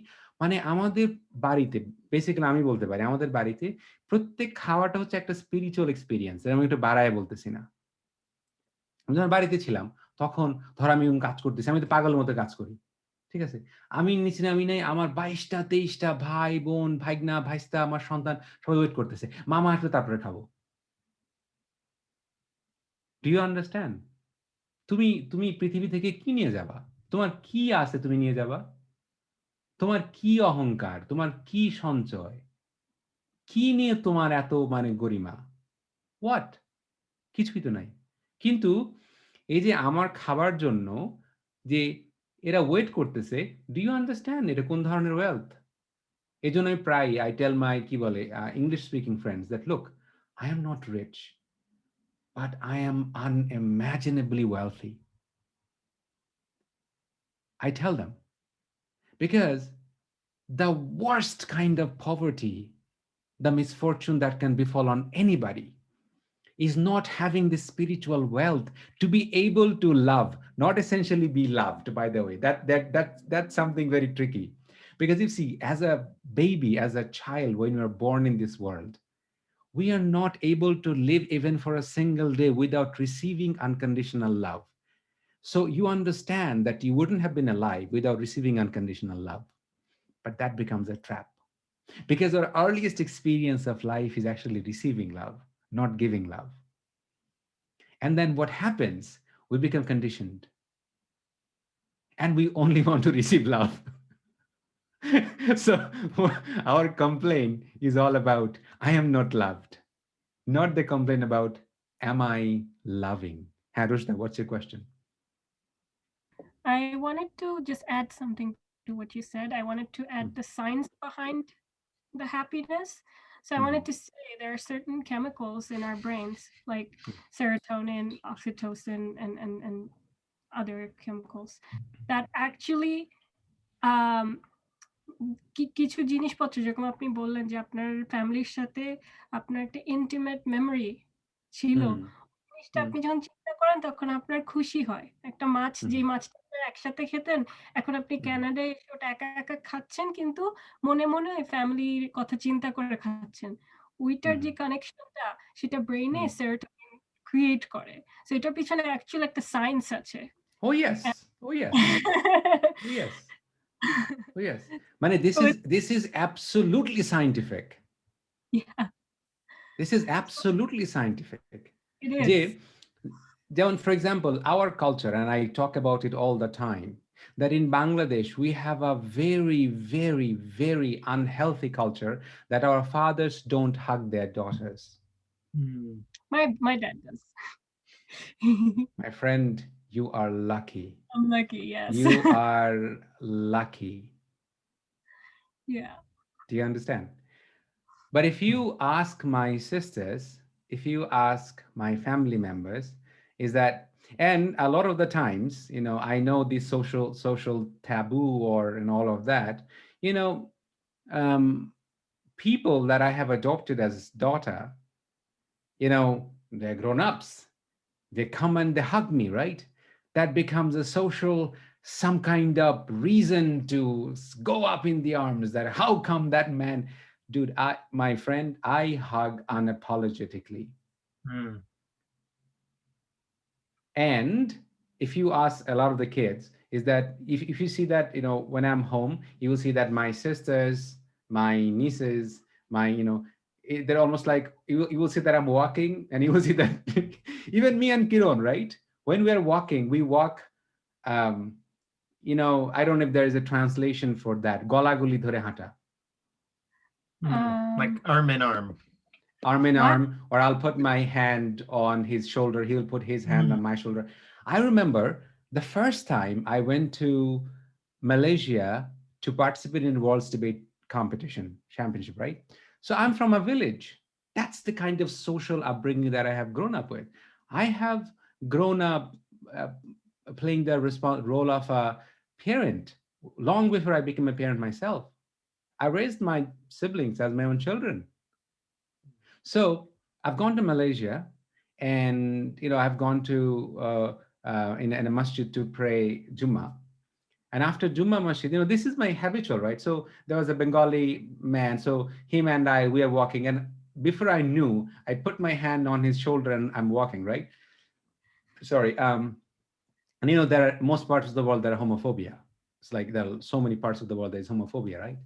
মানে আমাদের বাড়িতে, বেসিক্যালি আমি বলতে পারি আমাদের বাড়িতে প্রত্যেক খাওয়াটা হচ্ছে একটা স্পিরিচুয়াল এক্সপেরিয়েন্স। আমি একটু বাড়ায় বলতেছি না। আমি যখন বাড়িতে ছিলাম, তখন ধর আমি কাজ করতেছি, আমি তো পাগলের মতো কাজ করি, ঠিক আছে? আমি নিচে নামি নাই, আমার 22টা 23টা ভাই বোন ভাইগনা ভাইস্তা আমার সন্তান সবাই ওয়েট করতেছে, মামা আসলে তারপরে খাবো। Do you understand? তুমি তুমি পৃথিবী থেকে কি নিয়ে যাবা? তোমার কি আছে তুমি নিয়ে যাবা? তোমার কি অহংকার, তোমার কি সঞ্চয়, কি নিয়ে তোমার এত মানে গরিমা? হোয়াট? কিছুই তো নাই। কিন্তু এই যে আমার খাবার জন্য যে এরা ওয়েট করতেছে, ডু ইউ আন্ডারস্ট্যান্ড এটা কোন ধরনের ওয়েলথ? এজন্য আমি প্রায় আই টেল মাই কি বলে English speaking friends that look, I'm not rich but I'm unimaginably wealthy. I tell them because the worst kind of poverty, the misfortune that can befall on anybody, is not having the spiritual wealth to be able to love, not essentially be loved, by the way. That's something very tricky. Because you see, as a baby, as a child, when you are born in this world, we are not able to live even for a single day without receiving unconditional love. So you understand that you wouldn't have been alive without receiving unconditional love. But that becomes a trap. Because our earliest experience of life is actually receiving love, not giving love. And then what happens? We become conditioned. And we only want to receive love. So our complaint is all about, I am not loved. Not the complaint about, am I loving? Harushna, what's your question? I wanted to just add something to what you said. I wanted to add the science behind the happiness. So I wanted to say there are certain chemicals in our brains, like serotonin, oxytocin, and other chemicals that actually um, কিছু জিনিসপত্র, যেরকম আপনি বললেন যে আপনার ফ্যামিলির সাথে আপনার একটা ইন্টিমেট মেমোরি ছিল, জিনিসটা আপনি যখন চিন্তা করেন তখন আপনার খুশি হয়। একটা মাছ, যে মাছটা আপনারা একসাথে খেতেন, এখন আপনি কানাডায় এসে ওটা একা একা খাচ্ছেন, কিন্তু মনে মনে ওই ফ্যামিলির কথা চিন্তা করে খাচ্ছেন। ওইটার যে কানেকশনটা, সেটা ব্রেইনে সেরোটোনিন ক্রিয়েট করে। সো এটার পিছনে অ্যাকচুয়ালি একটা সায়েন্স আছে। Oh yes. Oh yes. Oh yes. Oh yes. Mane, this is absolutely scientific. Yeah, This is absolutely scientific. it যে is. যেমন, for example, our culture, and I talk about it all the time, that in Bangladesh we have a very, very, very unhealthy culture that our fathers don't hug their daughters. My dad does. My friend, you are lucky. I'm lucky, yes. You are lucky. Yeah. Do you understand? But if you ask my sisters, if you ask my family members, is that, and a lot of the times, you know, I know this social taboo or and all of that, you know, um, people that I have adopted as daughter, you know, they're grown-ups. They come and they hug me, right? That becomes a social, some kind of reason to go up in the arms, that how come that man, dude, my friend, I hug unapologetically. And if you ask a lot of the kids, is that if you see that, when I'm home, you will see that my sisters, my nieces, they're almost like, you will see that I'm walking, and you will see that even me and Kiron, right? When we are walking, we walk, um, I don't know if there is a translation for that. Golaguli dhore hata. Like Um, arm in arm. Arm in What? arm, or I'll put my hand on his shoulder, he'll put his hand on my shoulder. I remember the first time I went to Malaysia to participate in the World's Debate Competition Championship, right? So I'm from a village. That's the kind of social upbringing that I have grown up with. I have grown up uh, playing the role of a parent long before I became a parent myself. I raised my siblings as my own children. So I've gone to Malaysia, and I've gone to in a masjid to pray Jummah. And after Jummah masjid, this is my habitual, right? So there was a Bengali man. So him and I, we are walking, and before I knew, I put my hand on his shoulder and I'm walking, right? Sorry. And there are most parts of the world there are homophobia. It's like there are so many parts of the world there's homophobia, right?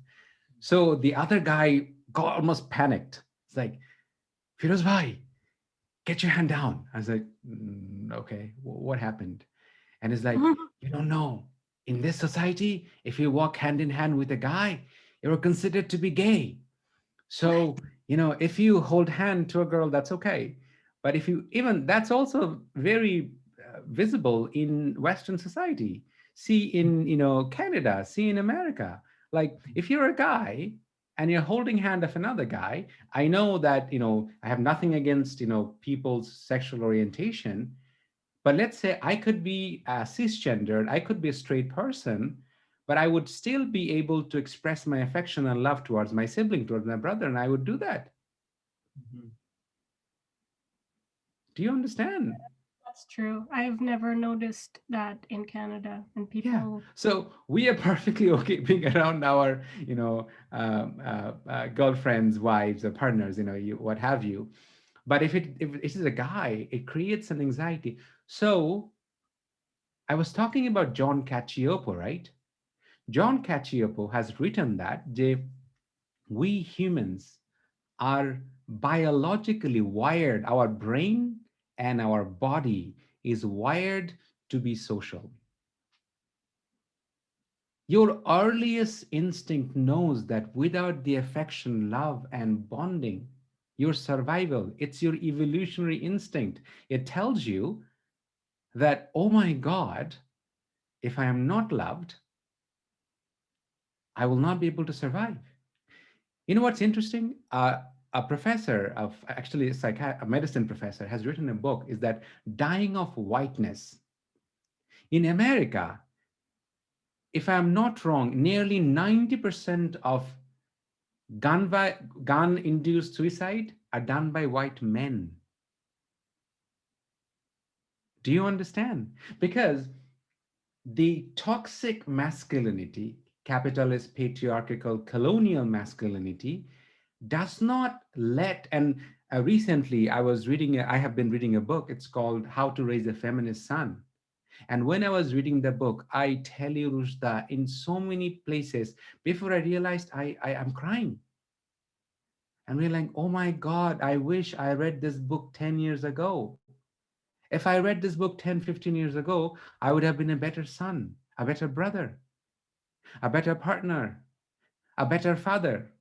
So the other guy got almost panicked. It's like, Firoz bhai, get your hand down. I was like, okay, what happened? And it's like, you don't know. In this society, if you walk hand in hand with a guy, you're considered to be gay. So, if you hold hand to a girl, that's okay. But if you even, that's also very visible in Western society. See in, Canada, see in America. Like if you're a guy and you're holding hand of another guy, I know that, I have nothing against, people's sexual orientation, but let's say I could be cisgendered, I could be a straight person, but I would still be able to express my affection and love towards my sibling, towards my brother, and I would do that. Do you understand? That's true. I've never noticed that in Canada, and Yeah. people. So we are perfectly okay being around our, girlfriends, wives, or partners, what have you. But if it is a guy, it creates an anxiety. So I was talking about John Cacioppo, right? John Cacioppo has written that we humans are biologically wired, our brain and our body is wired to be social. Your earliest instinct knows that without the affection, love, and bonding, your survival, it's your evolutionary instinct. It tells you that, oh my God, if I am not loved, I will not be able to survive. You know what's interesting? A professor of actually a medicine professor has written a book is that dying of whiteness. In America, if I'm not wrong, nearly 90% of gun-induced suicide are done by white men. Do you understand? Because the toxic masculinity, capitalist, patriarchal, colonial masculinity, does not let, and recently I have been reading a book. It's called How to Raise a Feminist Son. And when I was reading the book, I tell you, Rushda, in so many places, before I realized I am crying. And we're like, oh my God, I wish I read this book 10 years ago. If I read this book 10, 15 years ago, I would have been a better son, a better brother, a better partner, a better father.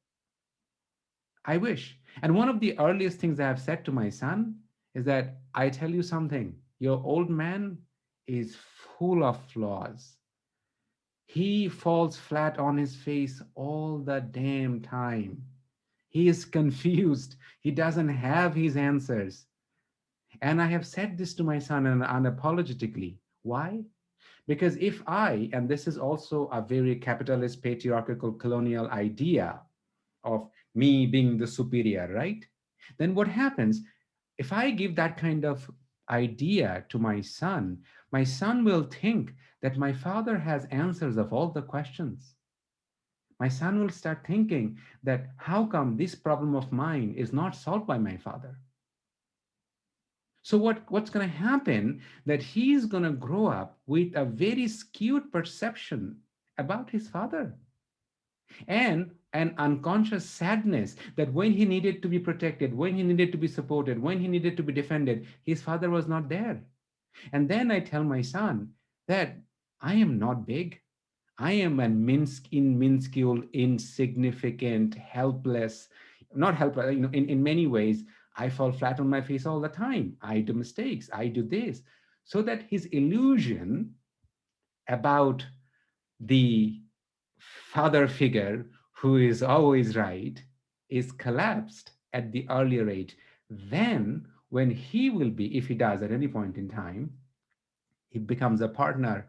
I wish. And one of the earliest things I have said to my son is that I tell you something, your old man is full of flaws. He falls flat on his face all the damn time. He is confused. He doesn't have his answers. And I have said this to my son unapologetically. Why? Because if and this is also a very capitalist, patriarchal, colonial idea of me being the superior, right? Then what happens if I give that kind of idea to my son will think that my father has answers of all the questions. My son will start thinking that how come this problem of mine is not solved by my father? So what's going to happen that he's going to grow up with a very skewed perception about his father and an unconscious sadness that when he needed to be protected, when he needed to be supported, when he needed to be defended, his father was not there. And then I tell my son that I am not big. I am a minuscule, insignificant, helpless, not helpless, in many ways, I fall flat on my face all the time. I do mistakes. I do this. So that his illusion about the father figure who is always right is collapsed at the earlier age. Then, when he will be, if he does at any point in time, he becomes a partner,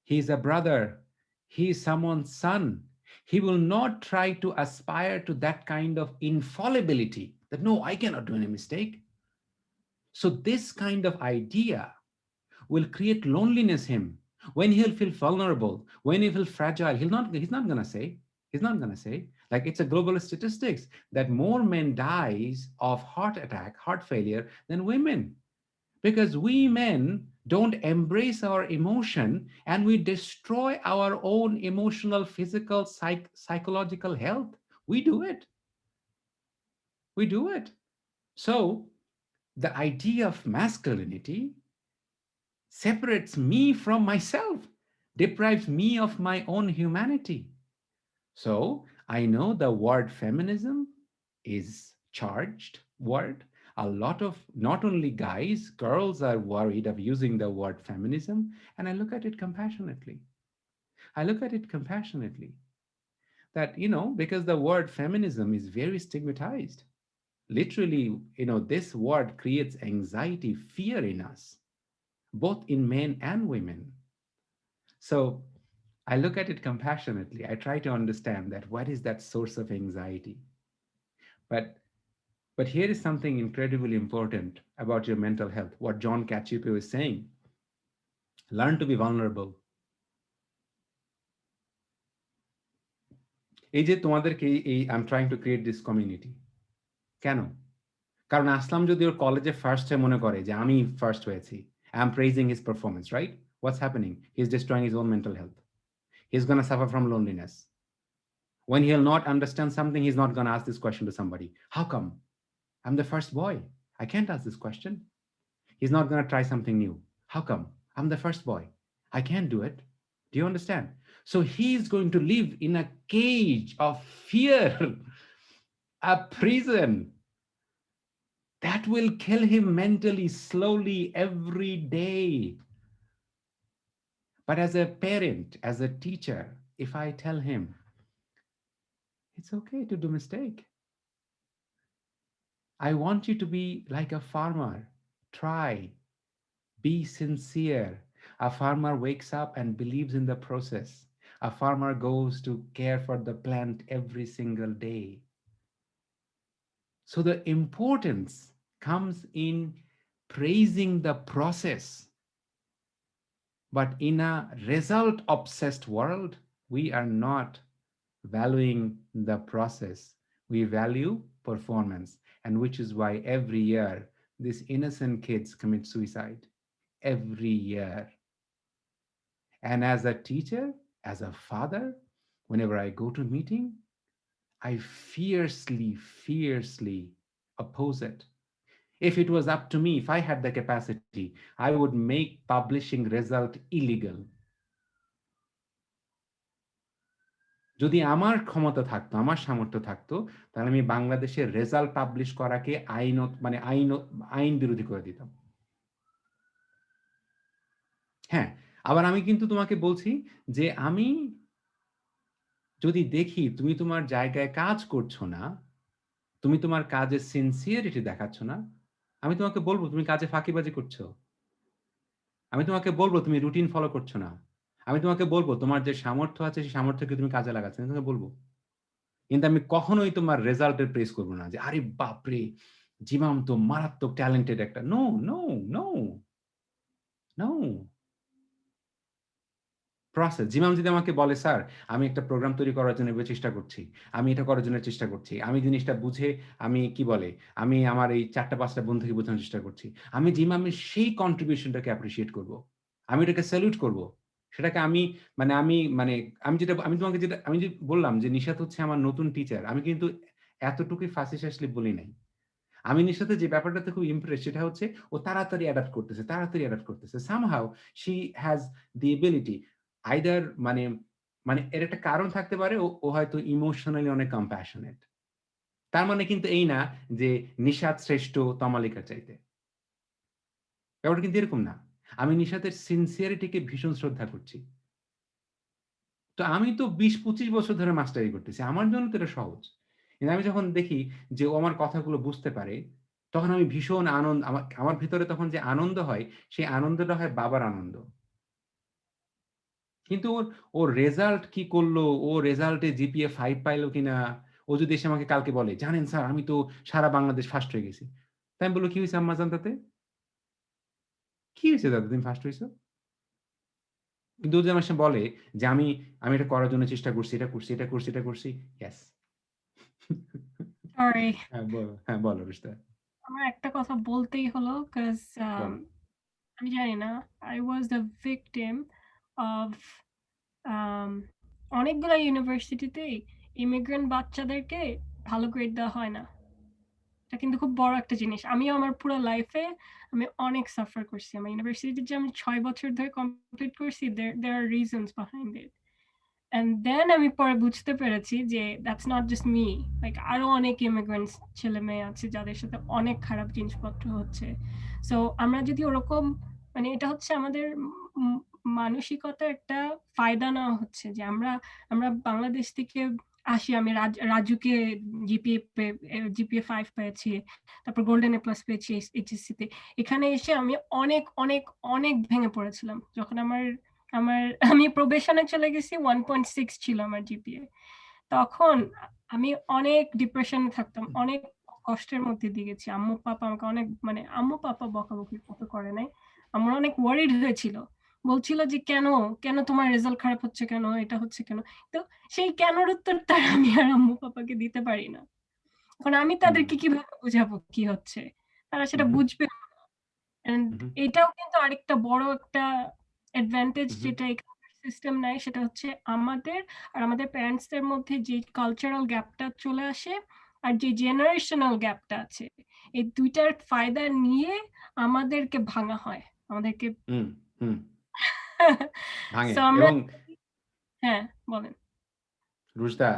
he's a brother, he's someone's son. He will not try to aspire to that kind of infallibility that, no, I cannot do any mistake. So, this kind of idea will create loneliness him. When he'll feel vulnerable, when he feels fragile, he's not gonna say, like it's a global statistics that more men dies of heart attack, heart failure than women. Because we men don't embrace our emotion and we destroy our own emotional, physical, psychological health. We do it. We do it. So the idea of masculinity separates me from myself, deprives me of my own humanity. So I know the word feminism is charged word. A lot of not only guys, girls are worried of using the word feminism, and I look at it compassionately. I look at it compassionately that, because the word feminism is very stigmatized. Literally, this word creates anxiety, fear in us, both in men and women. So I look at it compassionately. I try to understand that what is that source of anxiety. But here is something incredibly important about your mental health. What John Cacioppo is saying: learn to be vulnerable. এই যে তোমাদেরকে I'm trying to create this community. কেন? কারণ আসলাম যদি ওর কলেজে first হয়ে মনে করে যে আমি ফার্স্ট হয়েছি, I am praising his performance, right? What's happening? He's destroying his own mental health. He's going to suffer from loneliness. When he'll not understand something, he's not going to ask this question to somebody. How come? I'm the first boy. I can't ask this question. He's not going to try something new. How come? I'm the first boy. I can't do it. Do you understand? So he's going to live in a cage of fear, a prison that will kill him mentally, slowly, every day. But as a parent, as a teacher, if I tell him, it's okay to do mistake. I want you to be like a farmer. Try. Be sincere. A farmer wakes up and believes in the process. A farmer goes to care for the plant every single day. So the importance comes in praising the process. But in a result-obsessed world, we are not valuing the process. We value performance, and which is why every year these innocent kids commit suicide. Every year. And as a teacher, as a father, whenever I go to a meeting, I fiercely oppose it. If it was up to me, if I had the capacity, I would make publishing result illegal. যদি আমার ক্ষমতা থাকতো, আমার সামর্থ্য থাকতো, তাহলে আমি বাংলাদেশের রেজাল্ট পাবলিশ করাকে আইন বিরোধী করে দিতাম। হ্যাঁ, আবার আমি কিন্তু তোমাকে বলছি যে আমি যদি দেখি তুমি তোমার জায়গায় কাজ করছো না, তুমি তোমার কাজের সিনসিয়ারিটি দেখাচ্ছ না, আমি তোমাকে বলবো তুমি কাজে ফাঁকিবাজি করছো। আমি তোমাকে বলবো তুমি রুটিন ফলো করছো না। আমি তোমাকে বলবো তোমার যে সামর্থ্য আছে সেই সামর্থ্যকে তুমি কাজে লাগাচ্ছ। আমি তোমাকে বলবো। কিন্তু আমি কখনোই তোমার রেজাল্টের প্রেস করব না যে আরে বাপরে! জিমাম তো মারাত্মক ট্যালেন্টেড একটা। No, no, no, no. Process. Jimam যদি আমাকে বলে, "স্যার, আমি একটা প্রোগ্রাম তৈরি করার জন্য এভাবে চেষ্টা করছি। আমি এটা করার জন্য চেষ্টা করছি। আমি জিনিসটা বুঝে আমি কি বলে, আমি আমার এই ৪ টা ৫ টা বন্ধুকে বোঝানোর চেষ্টা করছি।" আমি জিমামের সেই কন্ট্রিবিউশনটাকে অ্যাপ্রিশিয়েট করব। আমি এটাকে স্যালুট করব। সেটাকে আমি যে বললাম যে নিশাত হচ্ছে আমার নতুন টিচার। আমি কিন্তু এতটুকুই facetiously বলি নাই। আমি নিশাতে যে ব্যাপারটাতে খুব ইমপ্রেস সেটা হচ্ছে ও তাড়াতাড়ি অ্যাডাপ্ট করতেছে। Somehow she has the ability either মানে এর একটা কারণ থাকতে পারে ও হয়তো ইমোশনালি অনেক কম্প্যাশনেট। তার মানে কিন্তু এই না যে নিশাত শ্রেষ্ঠ তমালিকার চাইতে। ব্যাপারটা কিন্তু এরকম না। আমি নিশাতের সিনসিয়ারিটিকে ভীষণ শ্রদ্ধা করছি। তো আমি তো ২০-২৫ বছর ধরে মাস্টারি করতেছি। আমার জন্য তো এটা সহজ। কিন্তু আমি যখন দেখি যে ও আমার কথাগুলো বুঝতে পারে, তখন আমি ভীষণ আমার ভিতরে তখন যে আনন্দ হয়, সেই আনন্দটা হয় বাবার আনন্দ। কিন্তু ওর রেজাল্ট কি করলো? ও রেজাল্টে জিপিএ 5 পাইলো কিনা? ও যদি এসে আমাকে কালকে বলে, "জানেন স্যার আমি তো সারা বাংলাদেশ ফার্স্ট হয়ে গেছি।" তা আমি বলব, "কি হইছে আম্মাজান তাতে? কি হইছে তাতে তুমি ফার্স্ট হইছো?" কিন্তু ও যদি আমার সাথে বলে যে, "আমি এটা করার জন্য চেষ্টা করছি, এটা করছি।" ইয়েস। সরি, হ্যাঁ, বলো রুশদা। আমার একটা কথা বলতেই হলো, cause বলো। আমি জানি না, I was the victim of অনেকগুলা ইউনিভার্সিটিতেই ইমিগ্রেন্ট বাচ্চাদেরকে ভালো গ্রেড দেওয়া হয় না। এটা কিন্তু খুব বড় একটা জিনিস। আমিও আমার পুরো লাইফে আমি অনেক সাফার করছি। আমার ইউনিভার্সিটি যে আমি ৬ বছর ধরে কমপ্লিট করছি, there are reasons behind it. And then আমি পরে বুঝতে পেরেছি যে that's not just me. Like আরো অনেক ইমিগ্রেন্টস ছেলেমেয়ে আছে যাদের সাথে অনেক খারাপ জিনিসপত্র হচ্ছে। সো আমরা যদি ওরকম মানে এটা হচ্ছে আমাদের মানসিকতার একটা ফায়দা নেওয়া হচ্ছে যে আমরা বাংলাদেশ থেকে আসি। আমি রাজুকে জিপিএ 5 পেয়েছি, তারপর গোল্ডেন এ প্লাস পেয়েছি এইচএসসি তে। এখানে এসে আমি অনেক অনেক অনেক ভেঙে পড়েছিলাম যখন আমি প্রবেশনে চলে গেছি। 1.6 ছিল আমার জিপিএ। তখন আমি অনেক ডিপ্রেশনে থাকতাম, অনেক কষ্টের মধ্যে দিয়ে গেছি। আম্মু পাপা আমাকে অনেক আম্মু পাপা বকাবকির মতো করে নাই। আমার অনেক ওয়ারিড হয়েছিল, বলছিল যে কেন তোমার রেজাল্ট খারাপ হচ্ছে, কেন এটা হচ্ছে কেন। তো সেই কেনর উত্তরটা আমি আর আম্মু পাপাকে দিতে পারি না। এখন আমি তাদেরকে কিভাবে বুঝাবো কি হচ্ছে, তারা সেটা বুঝবে না। এন্ড এটাও কিন্তু আরেকটা বড় একটা অ্যাডভান্টেজ যেটা এখানকার সিস্টেম নেয়, সেটা হচ্ছে আমাদের আর আমাদের প্যারেন্টসদের মধ্যে যে কালচারাল গ্যাপটা চলে আসে আর যে জেনারেশনাল গ্যাপটা আছে, এই দুইটার ফায়দা নিয়ে আমাদেরকে ভাঙা হয়, আমাদেরকে হুম, হুম। ভাঙে সো আমরা এবং হ্যাঁ বলেন। Rushda,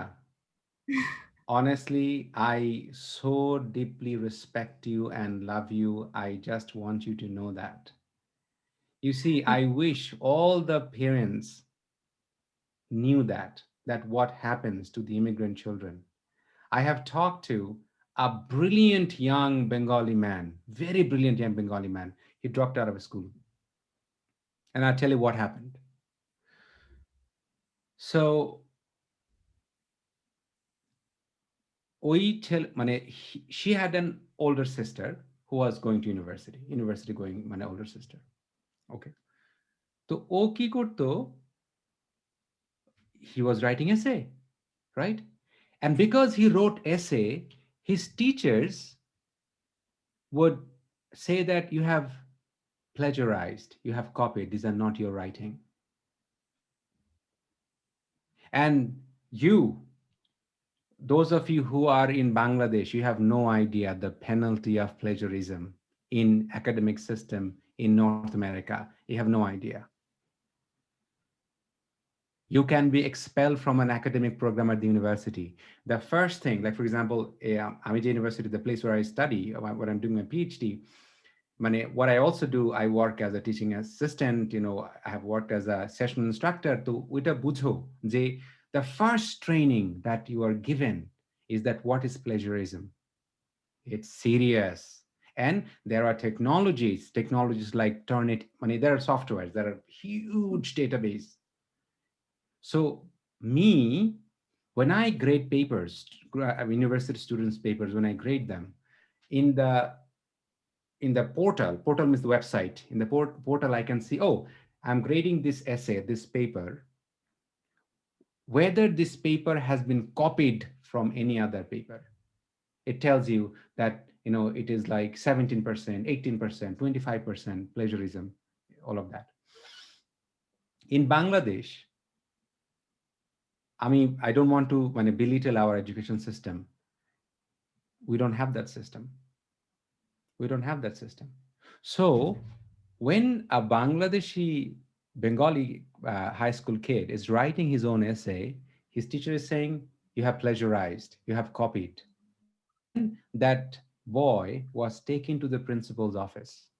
honestly, I so deeply respect you and love you. I just want you to know that. You see, I wish all the parents knew that what happens to the immigrant children. I have talked to a brilliant young Bengali man, very brilliant young Bengali man. He dropped out of school. And I'll tell you what happened. So she had an older sister who was going to university going older sister. Okay. তো ও কি করতো? He was writing essay, right? And because he wrote essay, his teachers would say that you have plagiarized, you have copied, these are not your writing. And those of you who are in Bangladesh, you have no idea the penalty of plagiarism in academic system in North America. You have no idea. You can be expelled from an academic program at the university. The first thing, like for example, Amity University, the place where I study, when I'm doing my PhD, what I also do, I work as a teaching assistant, I have worked as a session instructor. To ওইটা বুঝো যে the first training that you are given is that what is plagiarism. It's serious. And there are technologies like Turnitin. There are softwares, there are huge database. So me, when I grade papers, university students' papers, when I grade them, in the portal means the website. In the portal, I can see, oh, I'm grading this essay, this paper whether this paper has been copied from any other paper. It tells you that, it is like 17%, 18%, 25% plagiarism, all of that. In Bangladesh, I don't want to belittle our education system. We don't have that system. We don't have that system. So when a Bangladeshi Bengali high school kid is writing his own essay, his teacher is saying, you have plagiarized, you have copied. Then that boy was taken to the principal's office.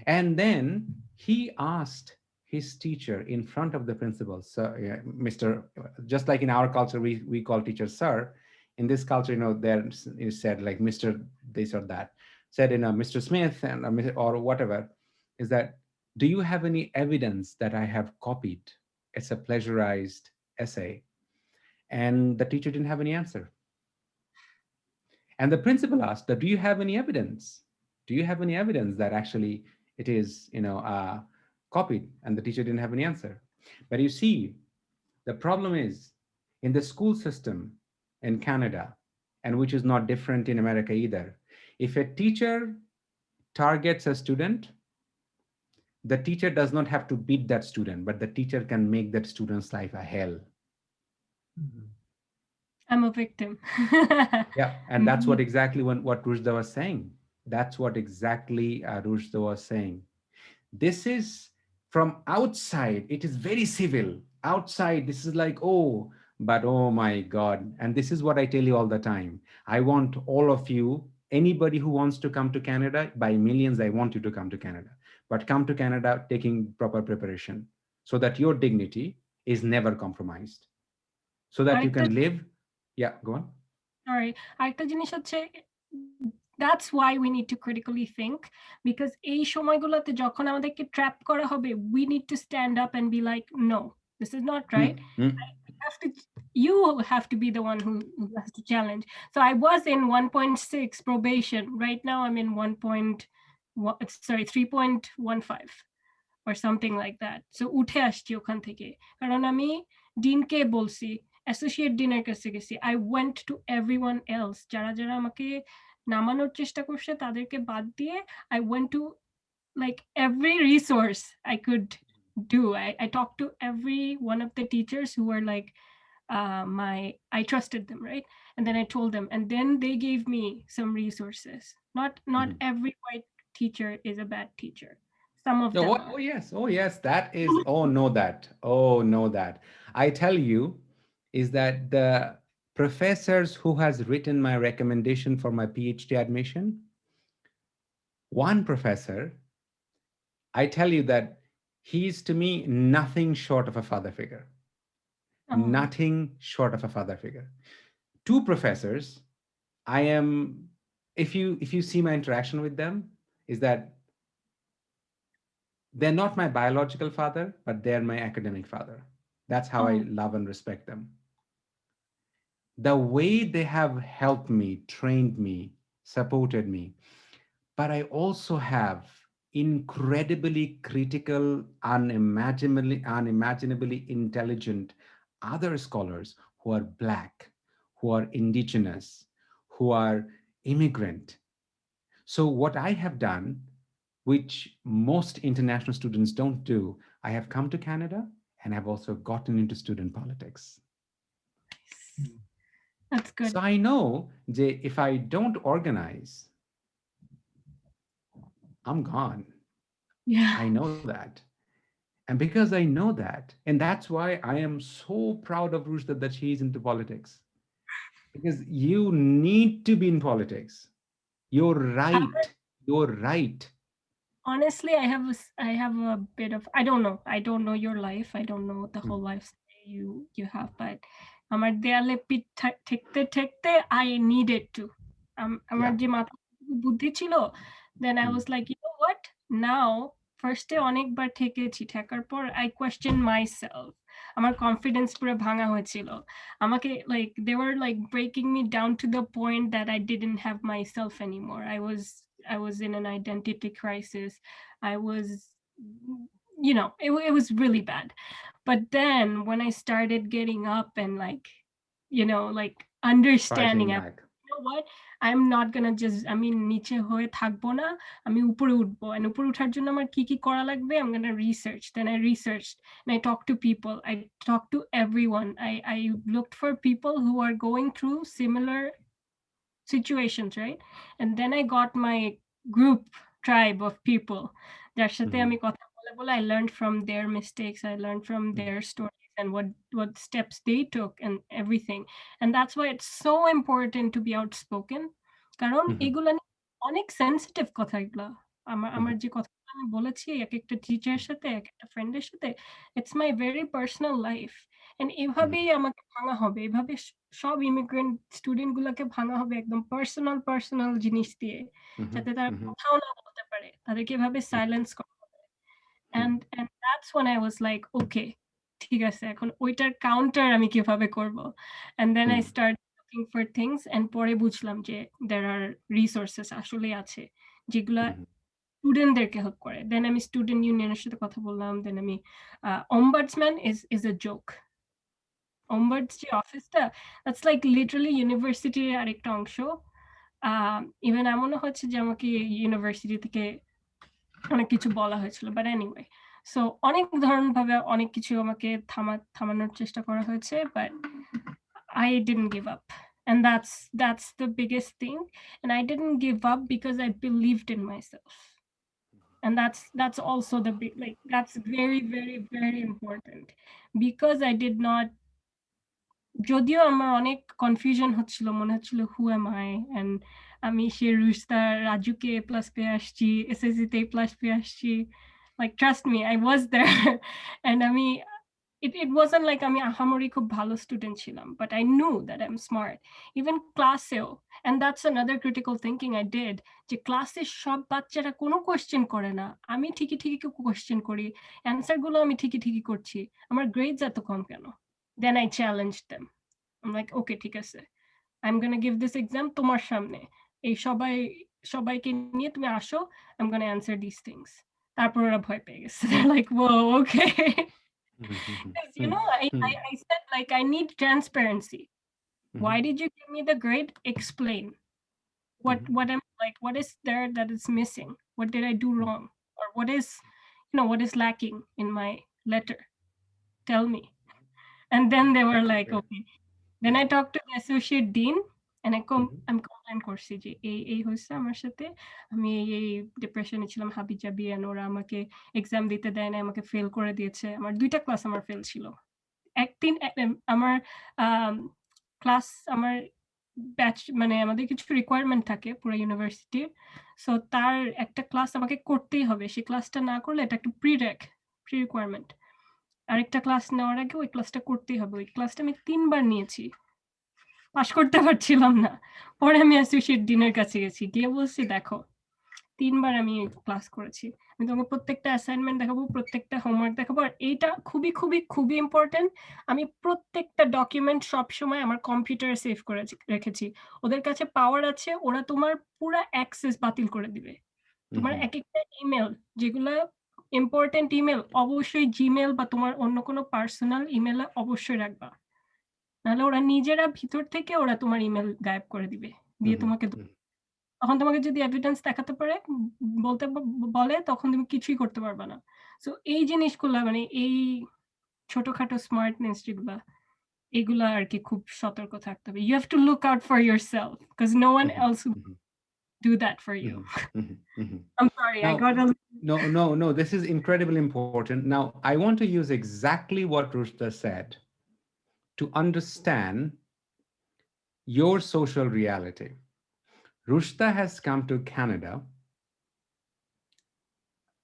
And then he asked his teacher in front of the principal, sir, yeah, Mr. Just like in our culture, we call teachers sir. In this culture, there is said like Mr. this or that. Said Mr. Smith and or whatever, is that, do you have any evidence that I have copied? It's a plagiarized essay. And the teacher didn't have any answer. And the principal asked, do you have any evidence? Do you have any evidence that actually it is, copied? And the teacher didn't have any answer. But you see, the problem is in the school system in Canada, and which is not different in America either. If a teacher targets a student, the teacher does not have to beat that student, but the teacher can make that student's life a hell. I'm a victim. Yeah, and that's what exactly what Rushda was saying. That's what exactly Rushda was saying. This is from outside. It is very civil. Outside, this is like, oh, but oh my God. And this is what I tell you all the time. I want all of you, anybody who wants to come to Canada, by millions, I want you to come to Canada. But come to Canada taking proper preparation so that your dignity is never compromised. So that you can live. Yeah, go on. Sorry, আরেকটা জিনিস হচ্ছে, that's why we need to critically think, because এই সময়গুলোতে যখন আমাদেরকে trap করা হবে, we need to stand up and be like, no, this is not right. You have to be the one who has to challenge. So I was in 1.6 probation. Right now I'm in 3.15 or something like that. So উঠে আসছি ওখান থেকে, কারণ আমি ডিনকে বলছি, associate ডিনের কাছে গেছি। I went to everyone else, যারা যারা আমাকে নামানোর চেষ্টা করছে তাদেরকে বাদ দিয়ে I went to like every resource I could do. I talked to every one of the teachers who were like I trusted them, right? And then I told them, and then they gave me some resources. Not every white teacher is a bad teacher. Some of them are. Oh yes, that is, no that. I tell you, is that the professors who has written my recommendation for my PhD admission, one professor, I tell you that he's to me nothing short of a father figure. Nothing short of a father figure. Two professors, if you see my interaction with them, is that they're not my biological father, but they're my academic father. That's how I love and respect them. The way they have helped me, trained me, supported me, but I also have incredibly critical, unimaginably intelligent other scholars who are Black, who are indigenous, who are immigrant. So what I have done, which most international students don't do, I have come to Canada and I've also gotten into student politics. That's good. So I know that if I don't organize, I'm gone. Yeah. I know that. And because I know that, and that's why I am so proud of Rushda that she's into politics. Because you need to be in politics. You're right. You're right. Honestly, I have a bit of, I don't know your life. I don't know the whole life you have, but আমার দেয়ালে পিঠ ঠেকতে I needed to. আমার যে মাথা বুদ্ধি ছিল, then I was like, you know what? Now, first অনেকবার ঠেকেছি, ঠেকার পর I questioned myself. আমার confidence পুরো ভাঙা হয়েছিল। আমাকে like they were like breaking me down to the point that I didn't have myself anymore. I was in an identity crisis. I was you know, it was really bad. But then when I started getting up and like, you know, like understanding, Fighting I'm, back. you know what, I'm not gonna just, I mean, নিচে হয়ে থাকবো না, আমি উপরে উঠবো, and উপরে উঠার জন্য আমার কি কি করা লাগবে, I'm gonna research. Then I researched and I talked to people, I talked to everyone, I looked for people who are going through similar situations, right? And then I got my group tribe of people যার সাথে আমি কথা বলে বলে I learned from their mistakes, I learned from their stories and what steps they took and everything. And that's why it's so important to be outspoken, কারণ এগুলা নিয়ে অনেক সেনসিটিভ কথা এগুলা। আমার যে কথাগুলো আমি বলেছি এক একটা টিচারের সাথে, এক একটা ফ্রেন্ডের সাথে, it's my very personal life. And এভাবেই আমাকে ভাঙা হবে, এভাবে সব ইমিগ্রেন্ট স্টুডেন্ট গুলাকে ভাঙা হবে একদম পার্সোনাল জিনিস দিয়ে, যাতে তারা কথাও না বলতে পারে, তাদেরকে এভাবে সাইলেন্স করা হবে। And that's when I was like, okay, ঠিক আছে, এখন ওইটার কাউন্টার আমি কিভাবে করব। And then I started looking for things, and পরে বুঝলাম যে there are resources আসলে আছে যেগুলা স্টুডেন্টদেরকে হেল্প করে। দেন আমি স্টুডেন্ট ইউনিয়নের সাথে কথা বললাম, দেন আমি ombudsman is a joke. Ombuds যে অফিসটা, that's like literally ইউনিভার্সিটির আরেকটা অংশ। ইভেন এমনও হচ্ছে যে আমাকে ইউনিভার্সিটি থেকে অনেক কিছু বলা হয়েছিল, বাট এনিওয়ে, সো অনেক ধরনভাবে অনেক কিছু আমাকে থামানোর চেষ্টা করা হয়েছে, but I didn't give up. And that's the biggest thing. And I didn't give up because I believed in myself. And that's also the big, like, that's very, very, very important, because I did not, যদিও আমার অনেক confusion হচ্ছিল, মনে হচ্ছিল who am I, and আমি সে রুস্তা রাজুকে এ plus পেয়ে আসছি, এসএসসি তে এ প্লাস পেয়ে আসছি, like trust me I was there. And আমি it wasn't like আমি আহামরি খুব ভালো স্টুডেন্ট ছিলাম, but I knew that I'm smart, even ক্লাসেও। and that's another critical thinking I did, যে ক্লাসে সব বাচ্চারা কোনো কোয়েশ্চেন করে না, আমি ঠিকই ঠিকই কোয়েশ্চেন করি, অ্যান্সার গুলো আমি ঠিকই ঠিকই করছি, আমার গ্রেডস এত কম কেন? Then I challenged them. I'm like, okay, ঠিক আছে, I'm gonna give this exam তোমার সামনে, এই সবাইকে নিয়ে তুমি আসো, I'm gonna answer these things. তারপর ওরা ভয় পেয়ে গেছে। They're like, whoa, okay. Because, you know, I said, like, I need transparency. Why did you give me the grade? Explain. What am, like, what is there that is missing? What did I do wrong? Or what is, you know, what is lacking in my letter? Tell me. And then they were like, okay. Then I talked to the associate dean, and I'm complain করছি যে এই হইছে আমার সাথে, আমি এই ডিপ্রেশনে ছিলাম, হাবিজাবি, and ওরা আমাকে এক্সাম দিতে দেয় না, আমাকে ফেল করে দিয়েছে, আমার 2টা ক্লাস আমার ফেল ছিল। আমার ক্লাস, আমার ব্যাচ, মানে আমাদের কিছু রিকোয়ারমেন্ট থাকে পুরো ইউনিভার্সিটির, সো তার একটা ক্লাস আমাকে করতেই হবে, সেই ক্লাসটা না করলে এটা একটা প্রি রিকোয়ারমেন্ট, আরেকটা ক্লাস নেওয়ার আগে ওই ক্লাসটা করতেই হবে। ওই ক্লাসটা আমি 3 বার নিয়েছি, পাশ করতে পারছিলাম না। পরে আমি অ্যাসোসিয়েট ডিনের কাছে গেছি, গিয়ে বলছি, দেখো 3 বার আমি ক্লাস করেছি, আমি তোমাকে প্রত্যেকটা অ্যাসাইনমেন্ট দেখাবো, প্রত্যেকটা হোমওয়ার্ক দেখাবো, আর এইটা খুবই খুবই খুবই ইম্পর্টেন্ট, আমি প্রত্যেকটা ডকুমেন্ট সবসময় আমার কম্পিউটারে সেভ করে রেখেছি, ওদের কাছে পাওয়ার আছে, ওরা তোমার পুরো অ্যাক্সেস বাতিল করে দিবে। তোমার এক একটা ইমেল, যেগুলো ইম্পর্টেন্ট ইমেল, অবশ্যই জিমেল বা তোমার অন্য কোনো পার্সোনাল ইমেলে অবশ্যই রাখবা, নাহলে ওরা নিজেরা ভিতর থেকে ওরা তোমার ইমেল গায়েব করে দিবে, দিয়ে তোমাকে তখন তোমাকে যদি এভিডেন্স দেখাতে পারে, বলতে বলে, তখন তুমি কিছুই করতে পারবে না। সো এই জিনিসগুলা, মানে এই ছোটখাটো স্মার্টনেস যেগুলা, এগুলা আর কি খুব সতর্ক থাকতে হবে। You have to look out for yourself, because no one else will do that for you. I'm sorry, I got a... No, this is incredibly important. Now, I want to use exactly what Rushda said to understand your social reality. Rushda has come to Canada.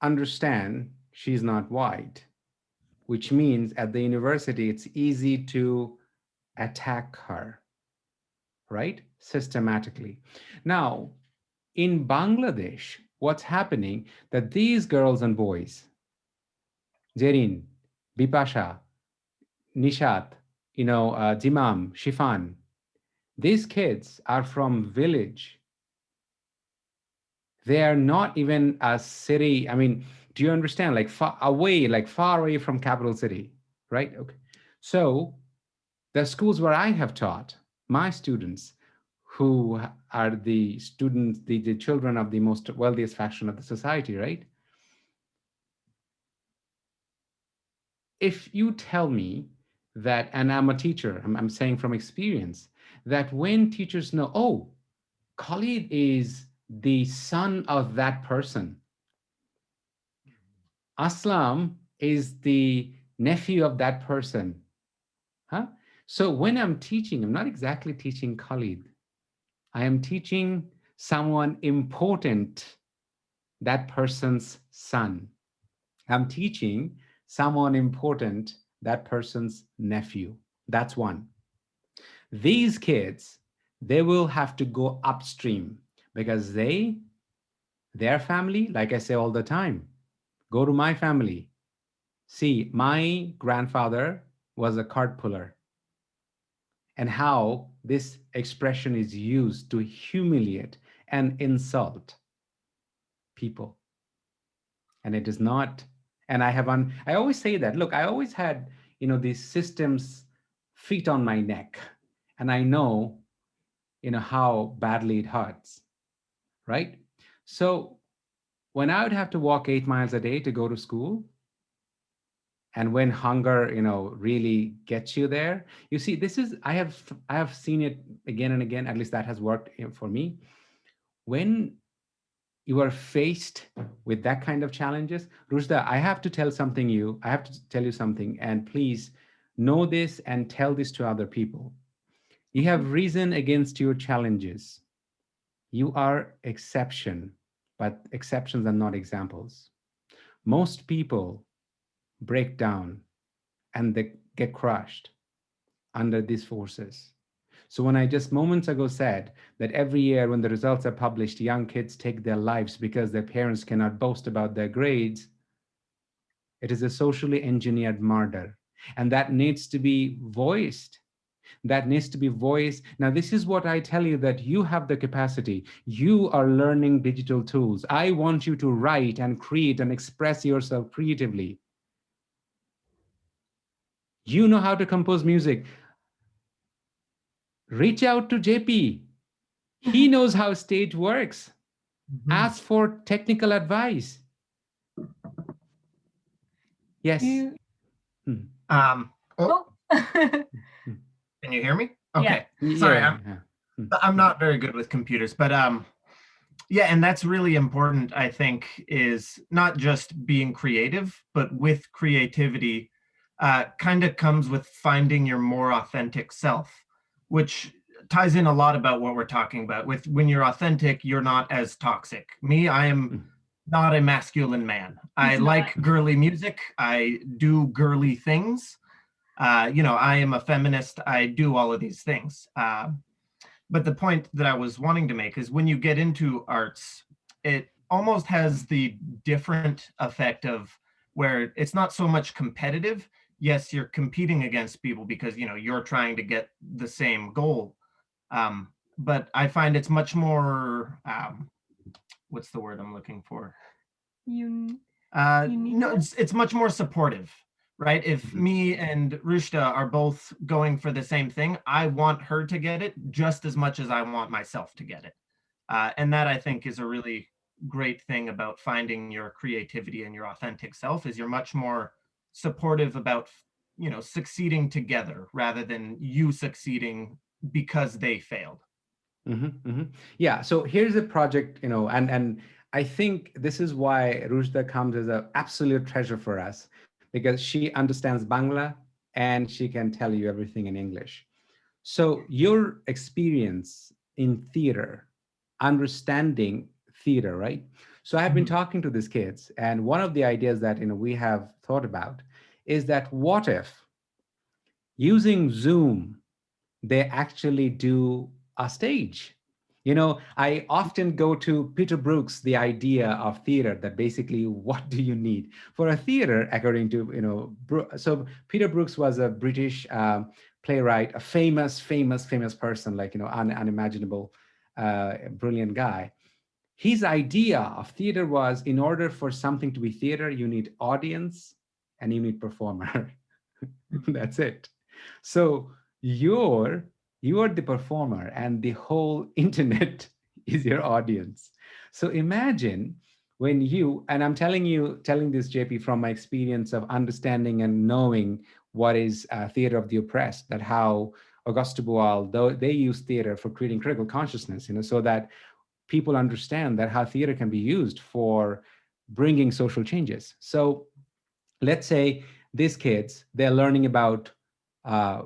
Understand, she's not white, which means at the university, it's easy to attack her, right? Systematically. Now, in Bangladesh, what's happening that these girls and boys, Jerin, Bipasha, Nishat, Jimam, Shifan, these kids are from village. They are not even a city. I mean, Do you understand? Like far away from capital city, right? Okay. So the schools where I have taught my students, who are the students, the children of the most wealthiest faction of the society, right? If you tell me that, and I'm a teacher, I'm saying from experience, that when teachers know, oh, Khalid is the son of that person, Aslam is the nephew of that person, huh? So when I'm teaching, I'm not exactly teaching Khalid. I am teaching someone important, that person's son. I'm teaching someone important, that person's nephew. That's one. These kids, they will have to go upstream because their family, like I say all the time, go to my family. See, my grandfather was a cart puller, and how this expression is used to humiliate and insult people. And it is not, and I always say that, look, I always had, these systems feet on my neck, and I know, how badly it hurts, right? So when I would have to walk 8 miles a day to go to school, and when hunger, really gets you there, you see, this is, I have seen it again and again, at least that has worked for me. When you are faced with that kind of challenges, Rushda, I have to tell you something, and please know this and tell this to other people. You have risen against your challenges. You are exception, but exceptions are not examples. Most people break down and they get crushed under these forces. So when I just moments ago said that every year when the results are published, young kids take their lives because their parents cannot boast about their grades, it is a socially engineered murder. And that needs to be voiced. That needs to be voiced. Now, this is what I tell you, that you have the capacity. You are learning digital tools. I want you to write and create and express yourself creatively. You know how to compose music. Reach out to JP. He knows how stage works. Ask for technical advice. Yes. You, Hmm. Oh, oh. can you hear me? Okay. Yeah. Sorry, Yeah. I'm not very good with computers, but yeah, and that's really important, I think, is not just being creative, but with creativity, kind of comes with finding your more authentic self, which ties in a lot about what we're talking about. With when you're authentic, you're not as toxic. Me, I am not a masculine man. I like girly music. I do girly things. I am a feminist. I do all of these things. But the point that I was wanting to make is when you get into arts, it almost has the different effect of where it's not so much competitive. Yes, you're competing against people because you're trying to get the same goal. But I find it's much more what's the word I'm looking for? No, it's much more supportive, right? If me and Rushta are both going for the same thing, I want her to get it just as much as I want myself to get it. And that, I think, is a really great thing about finding your creativity and your authentic self, is you're much more supportive about, succeeding together rather than you succeeding because they failed. Yeah. So here's a project, and I think this is why Rushda comes as an absolute treasure for us, because she understands Bangla and she can tell you everything in English. So your experience in theater, understanding theater, right? So I've been talking to these kids, and one of the ideas that we have thought about is that what if using Zoom, they actually do a stage? I often go to Peter Brookes, the idea of theater, that basically, what do you need for a theater, according to, so Peter Brookes was a British playwright, a famous person, like, unimaginable, brilliant guy. His idea of theater was, in order for something to be theater, you need audience and you need performer. That's it. So you're the performer and the whole internet is your audience. So imagine when you, and I'm telling this, JP, from my experience of understanding and knowing what is theater of the oppressed, that how Auguste Boal, though they use theater for creating critical consciousness, so that people understand that how theater can be used for bringing social changes. So let's say these kids, they're learning about, uh,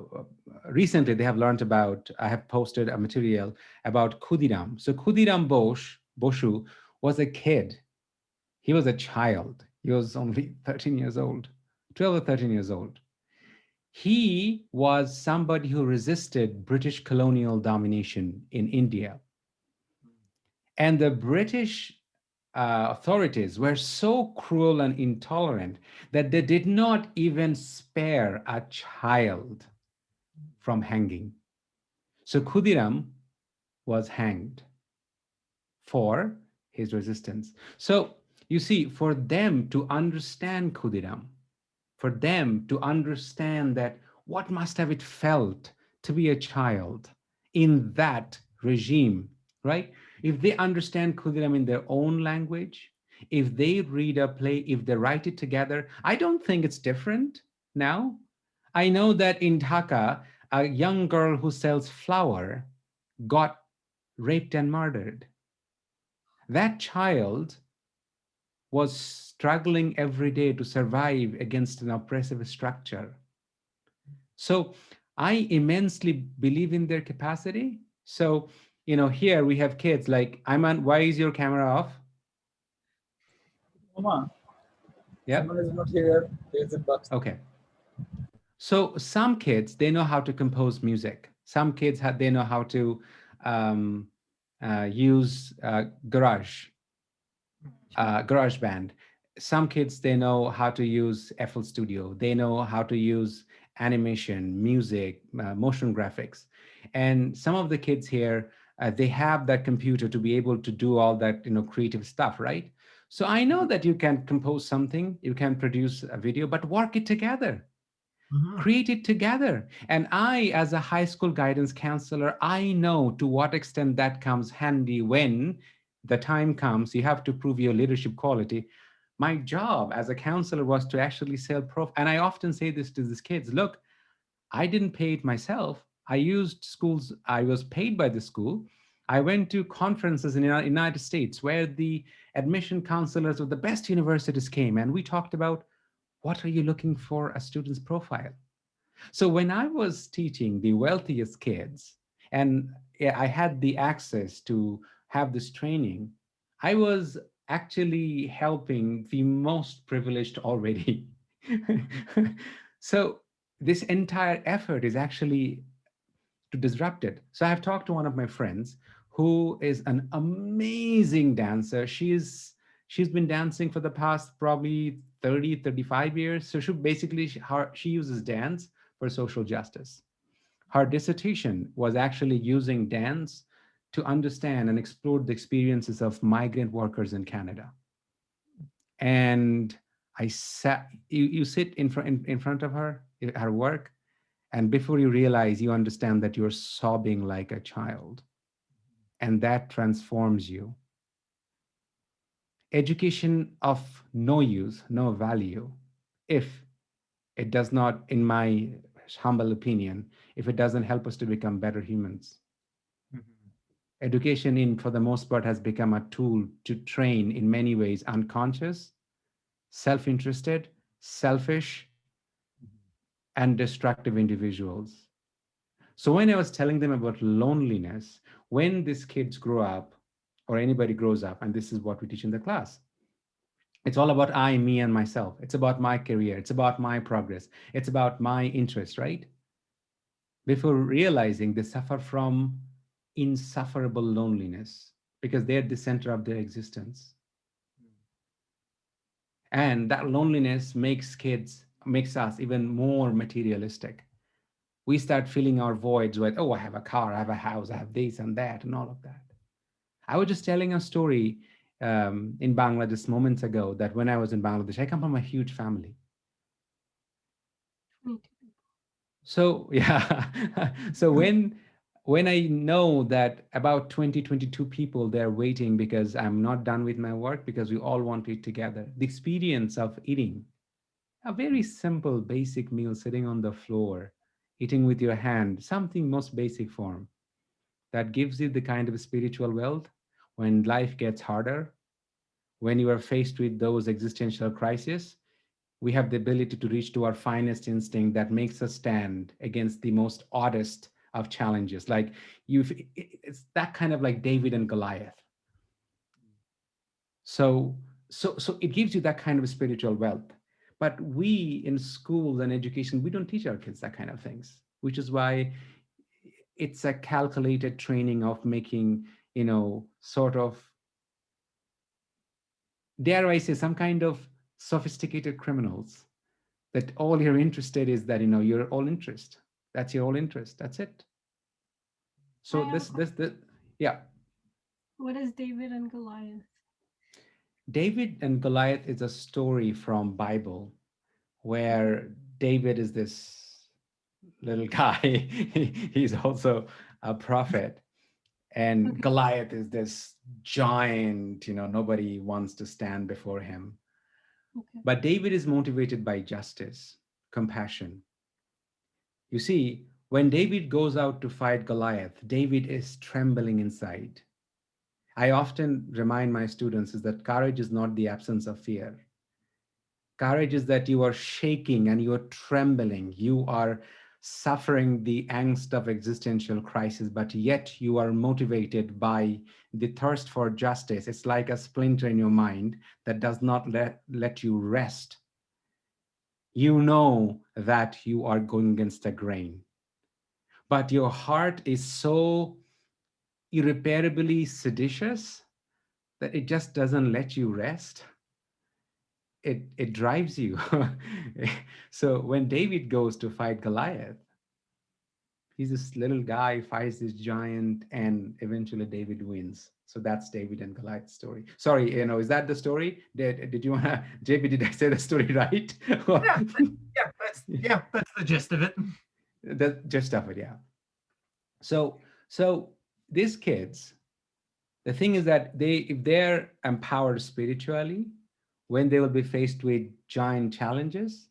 recently they have learned about, I have posted a material about Khudiram. So Khudiram Boshu was a kid. He was a child. He was only 13 years old, 12 or 13 years old. He was somebody who resisted British colonial domination in India. And the British authorities were so cruel and intolerant that they did not even spare a child from hanging. So Khudiram was hanged for his resistance. So you see, for them to understand Khudiram, for them to understand that what must have it felt to be a child in that regime, right? If they understand Khudiram in their own language, if they read a play, if they write it together, I don't think it's different now. I know that in Dhaka, a young girl who sells flour got raped and murdered. That child was struggling every day to survive against an oppressive structure. So I immensely believe in their capacity. So, here we have kids like, Ayman, why is your camera off? Mama, Yeah. someone is not here. There's a box. Okay. So some kids, they know how to compose music. Some kids, they know how to use GarageBand. Some kids, they know how to use FL Studio. They know how to use animation, music, motion graphics. And some of the kids here, they have that computer to be able to do all that, creative stuff, right? So I know that you can compose something, you can produce a video, but work it together. Create it together. And I, as a high school guidance counselor, I know to what extent that comes handy when the time comes, you have to prove your leadership quality. My job as a counselor was to actually sell and I often say this to these kids, look, I didn't pay it myself. I used schools, I was paid by the school. I went to conferences in the United States where the admission counselors of the best universities came, and we talked about, what are you looking for a student's profile? So when I was teaching the wealthiest kids, and I had the access to have this training, I was actually helping the most privileged already. So this entire effort is actually to disrupt it. So I've talked to one of my friends who is an amazing dancer. She's been dancing for the past probably 30, 35 years. So she uses dance for social justice. Her dissertation was actually using dance to understand and explore the experiences of migrant workers in Canada. And you sit in front of her work, and before you realize, you understand that you're sobbing like a child. And that transforms you. Education of no use, no value, if it does not, in my humble opinion, if it doesn't help us to become better humans. Education, for the most part, has become a tool to train, in many ways, unconscious, self-interested, selfish, and destructive individuals. So when I was telling them about loneliness, when these kids grow up, or anybody grows up, and this is what we teach in the class, it's all about I, me, and myself. It's about my career. It's about my progress. It's about my interests, right? Before realizing they suffer from insufferable loneliness because they're at the center of their existence. And that loneliness makes us even more materialistic. We start filling our voids with, oh, I have a car, I have a house, I have this and that, and all of that. I was just telling a story in Bangladesh moments ago that when I was in Bangladesh, I come from a huge family. So yeah, so when I know that about 20, 22 people, they're waiting because I'm not done with my work because we all want to eat together. The experience of eating a very simple, basic meal, sitting on the floor, eating with your hand, something most basic form that gives you the kind of spiritual wealth when life gets harder, when you are faced with those existential crises. We have the ability to reach to our finest instinct that makes us stand against the most oddest of challenges. Like it's that kind of like David and Goliath. So, so it gives you that kind of spiritual wealth. But we in schools and education, we don't teach our kids that kind of things, which is why it's a calculated training of making, sort of, dare I say, some kind of sophisticated criminals that all you're interested is that you're all interest. That's your all interest. That's it. So this yeah. What is David and Goliath? David and Goliath is a story from Bible where David is this little guy. He's also a prophet. And Okay. Goliath is this giant, nobody wants to stand before him. Okay. But David is motivated by justice, compassion. You see, when David goes out to fight Goliath, David is trembling inside. I often remind my students is that courage is not the absence of fear. Courage is that you are shaking and you are trembling. You are suffering the angst of existential crisis, but yet you are motivated by the thirst for justice. It's like a splinter in your mind that does not let you rest. You know that you are going against the grain, but your heart is so irreparably seditious that it just doesn't let you rest. It drives you. So when David goes to fight Goliath, he's this little guy, fights this giant, and eventually David wins. So that's David and Goliath story. Sorry, is that the story? Did you wanna, JP, did I say the story right? That's the gist of it. The gist of it, yeah. So these kids, the thing is that if they're empowered spiritually, when they will be faced with giant challenges,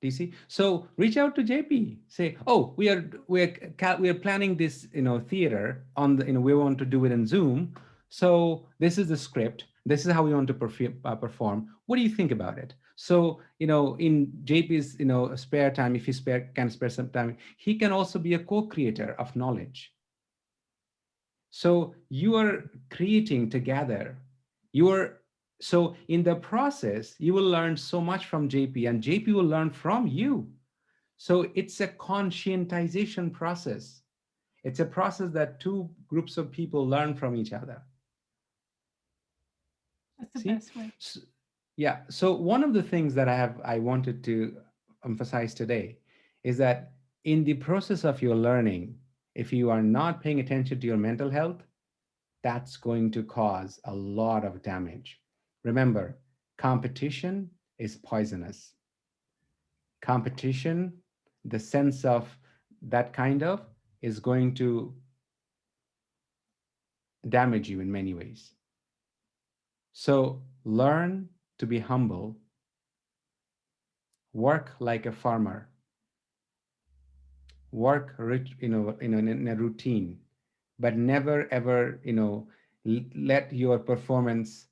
DC. So reach out to JP. Say, oh, we are planning this, theater on the, we want to do it in Zoom. So this is the script. This is how we want to perform. What do you think about it? So, in JP's, spare time, if he can spare some time, he can also be a co-creator of knowledge. So you are creating together. So in the process, you will learn so much from JP and JP will learn from you. So it's a conscientization process. It's a process that two groups of people learn from each other. That's the See? best way. Yeah. So one of the things that I wanted to emphasize today is that in the process of your learning, if you are not paying attention to your mental health, that's going to cause a lot of damage. Remember, competition is poisonous. Competition, the sense of that kind of, is going to damage you in many ways. So learn to be humble, work like a farmer, work in a routine, but never ever let your performance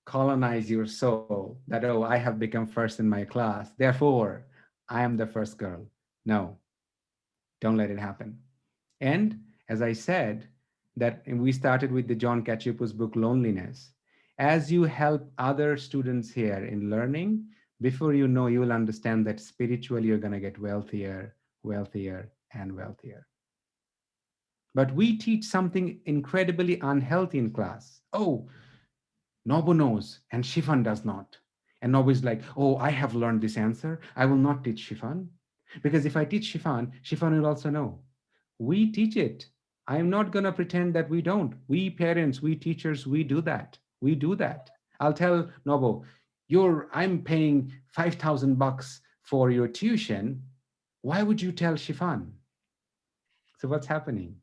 colonize your soul that, oh, I have become first in my class, therefore I am the first girl. No, don't let it happen. And as I said, that we started with the John Cacioppo's book Loneliness. As you help other students here in learning, before you know, you will understand that spiritually you're going to get wealthier, wealthier, and wealthier. But we teach something incredibly unhealthy in class. Oh, Nobu knows and Shifan does not. And Nobu is like, oh, I have learned this answer. I will not teach Shifan. Because if I teach Shifan, Shifan will also know. We teach it. I'm not going to pretend that we don't. We parents, we teachers, we do that. We do that. I'll tell Nobo, I'm paying $5,000 for your tuition. Why would you tell Shifan? So what's happening?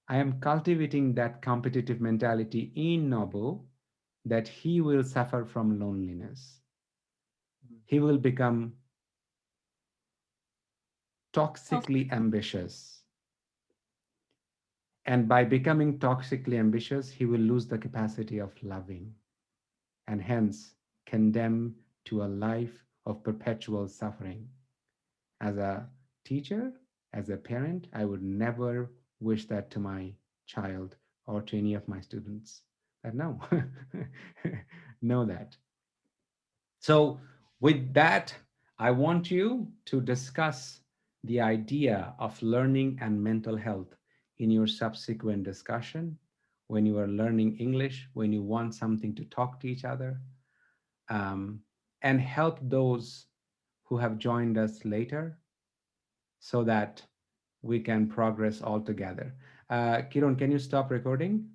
I am cultivating that competitive mentality in Nobo, that he will suffer from loneliness. He will become toxically ambitious. And by becoming toxically ambitious, he will lose the capacity of loving, and hence condemn to a life of perpetual suffering. As a teacher, as a parent, I would never wish that to my child or to any of my students. That no, know that. So with that, I want you to discuss the idea of learning and mental health in your subsequent discussion, when you are learning English, when you want something to talk to each other, and help those who have joined us later so that we can progress all together. Kiran, can you stop recording?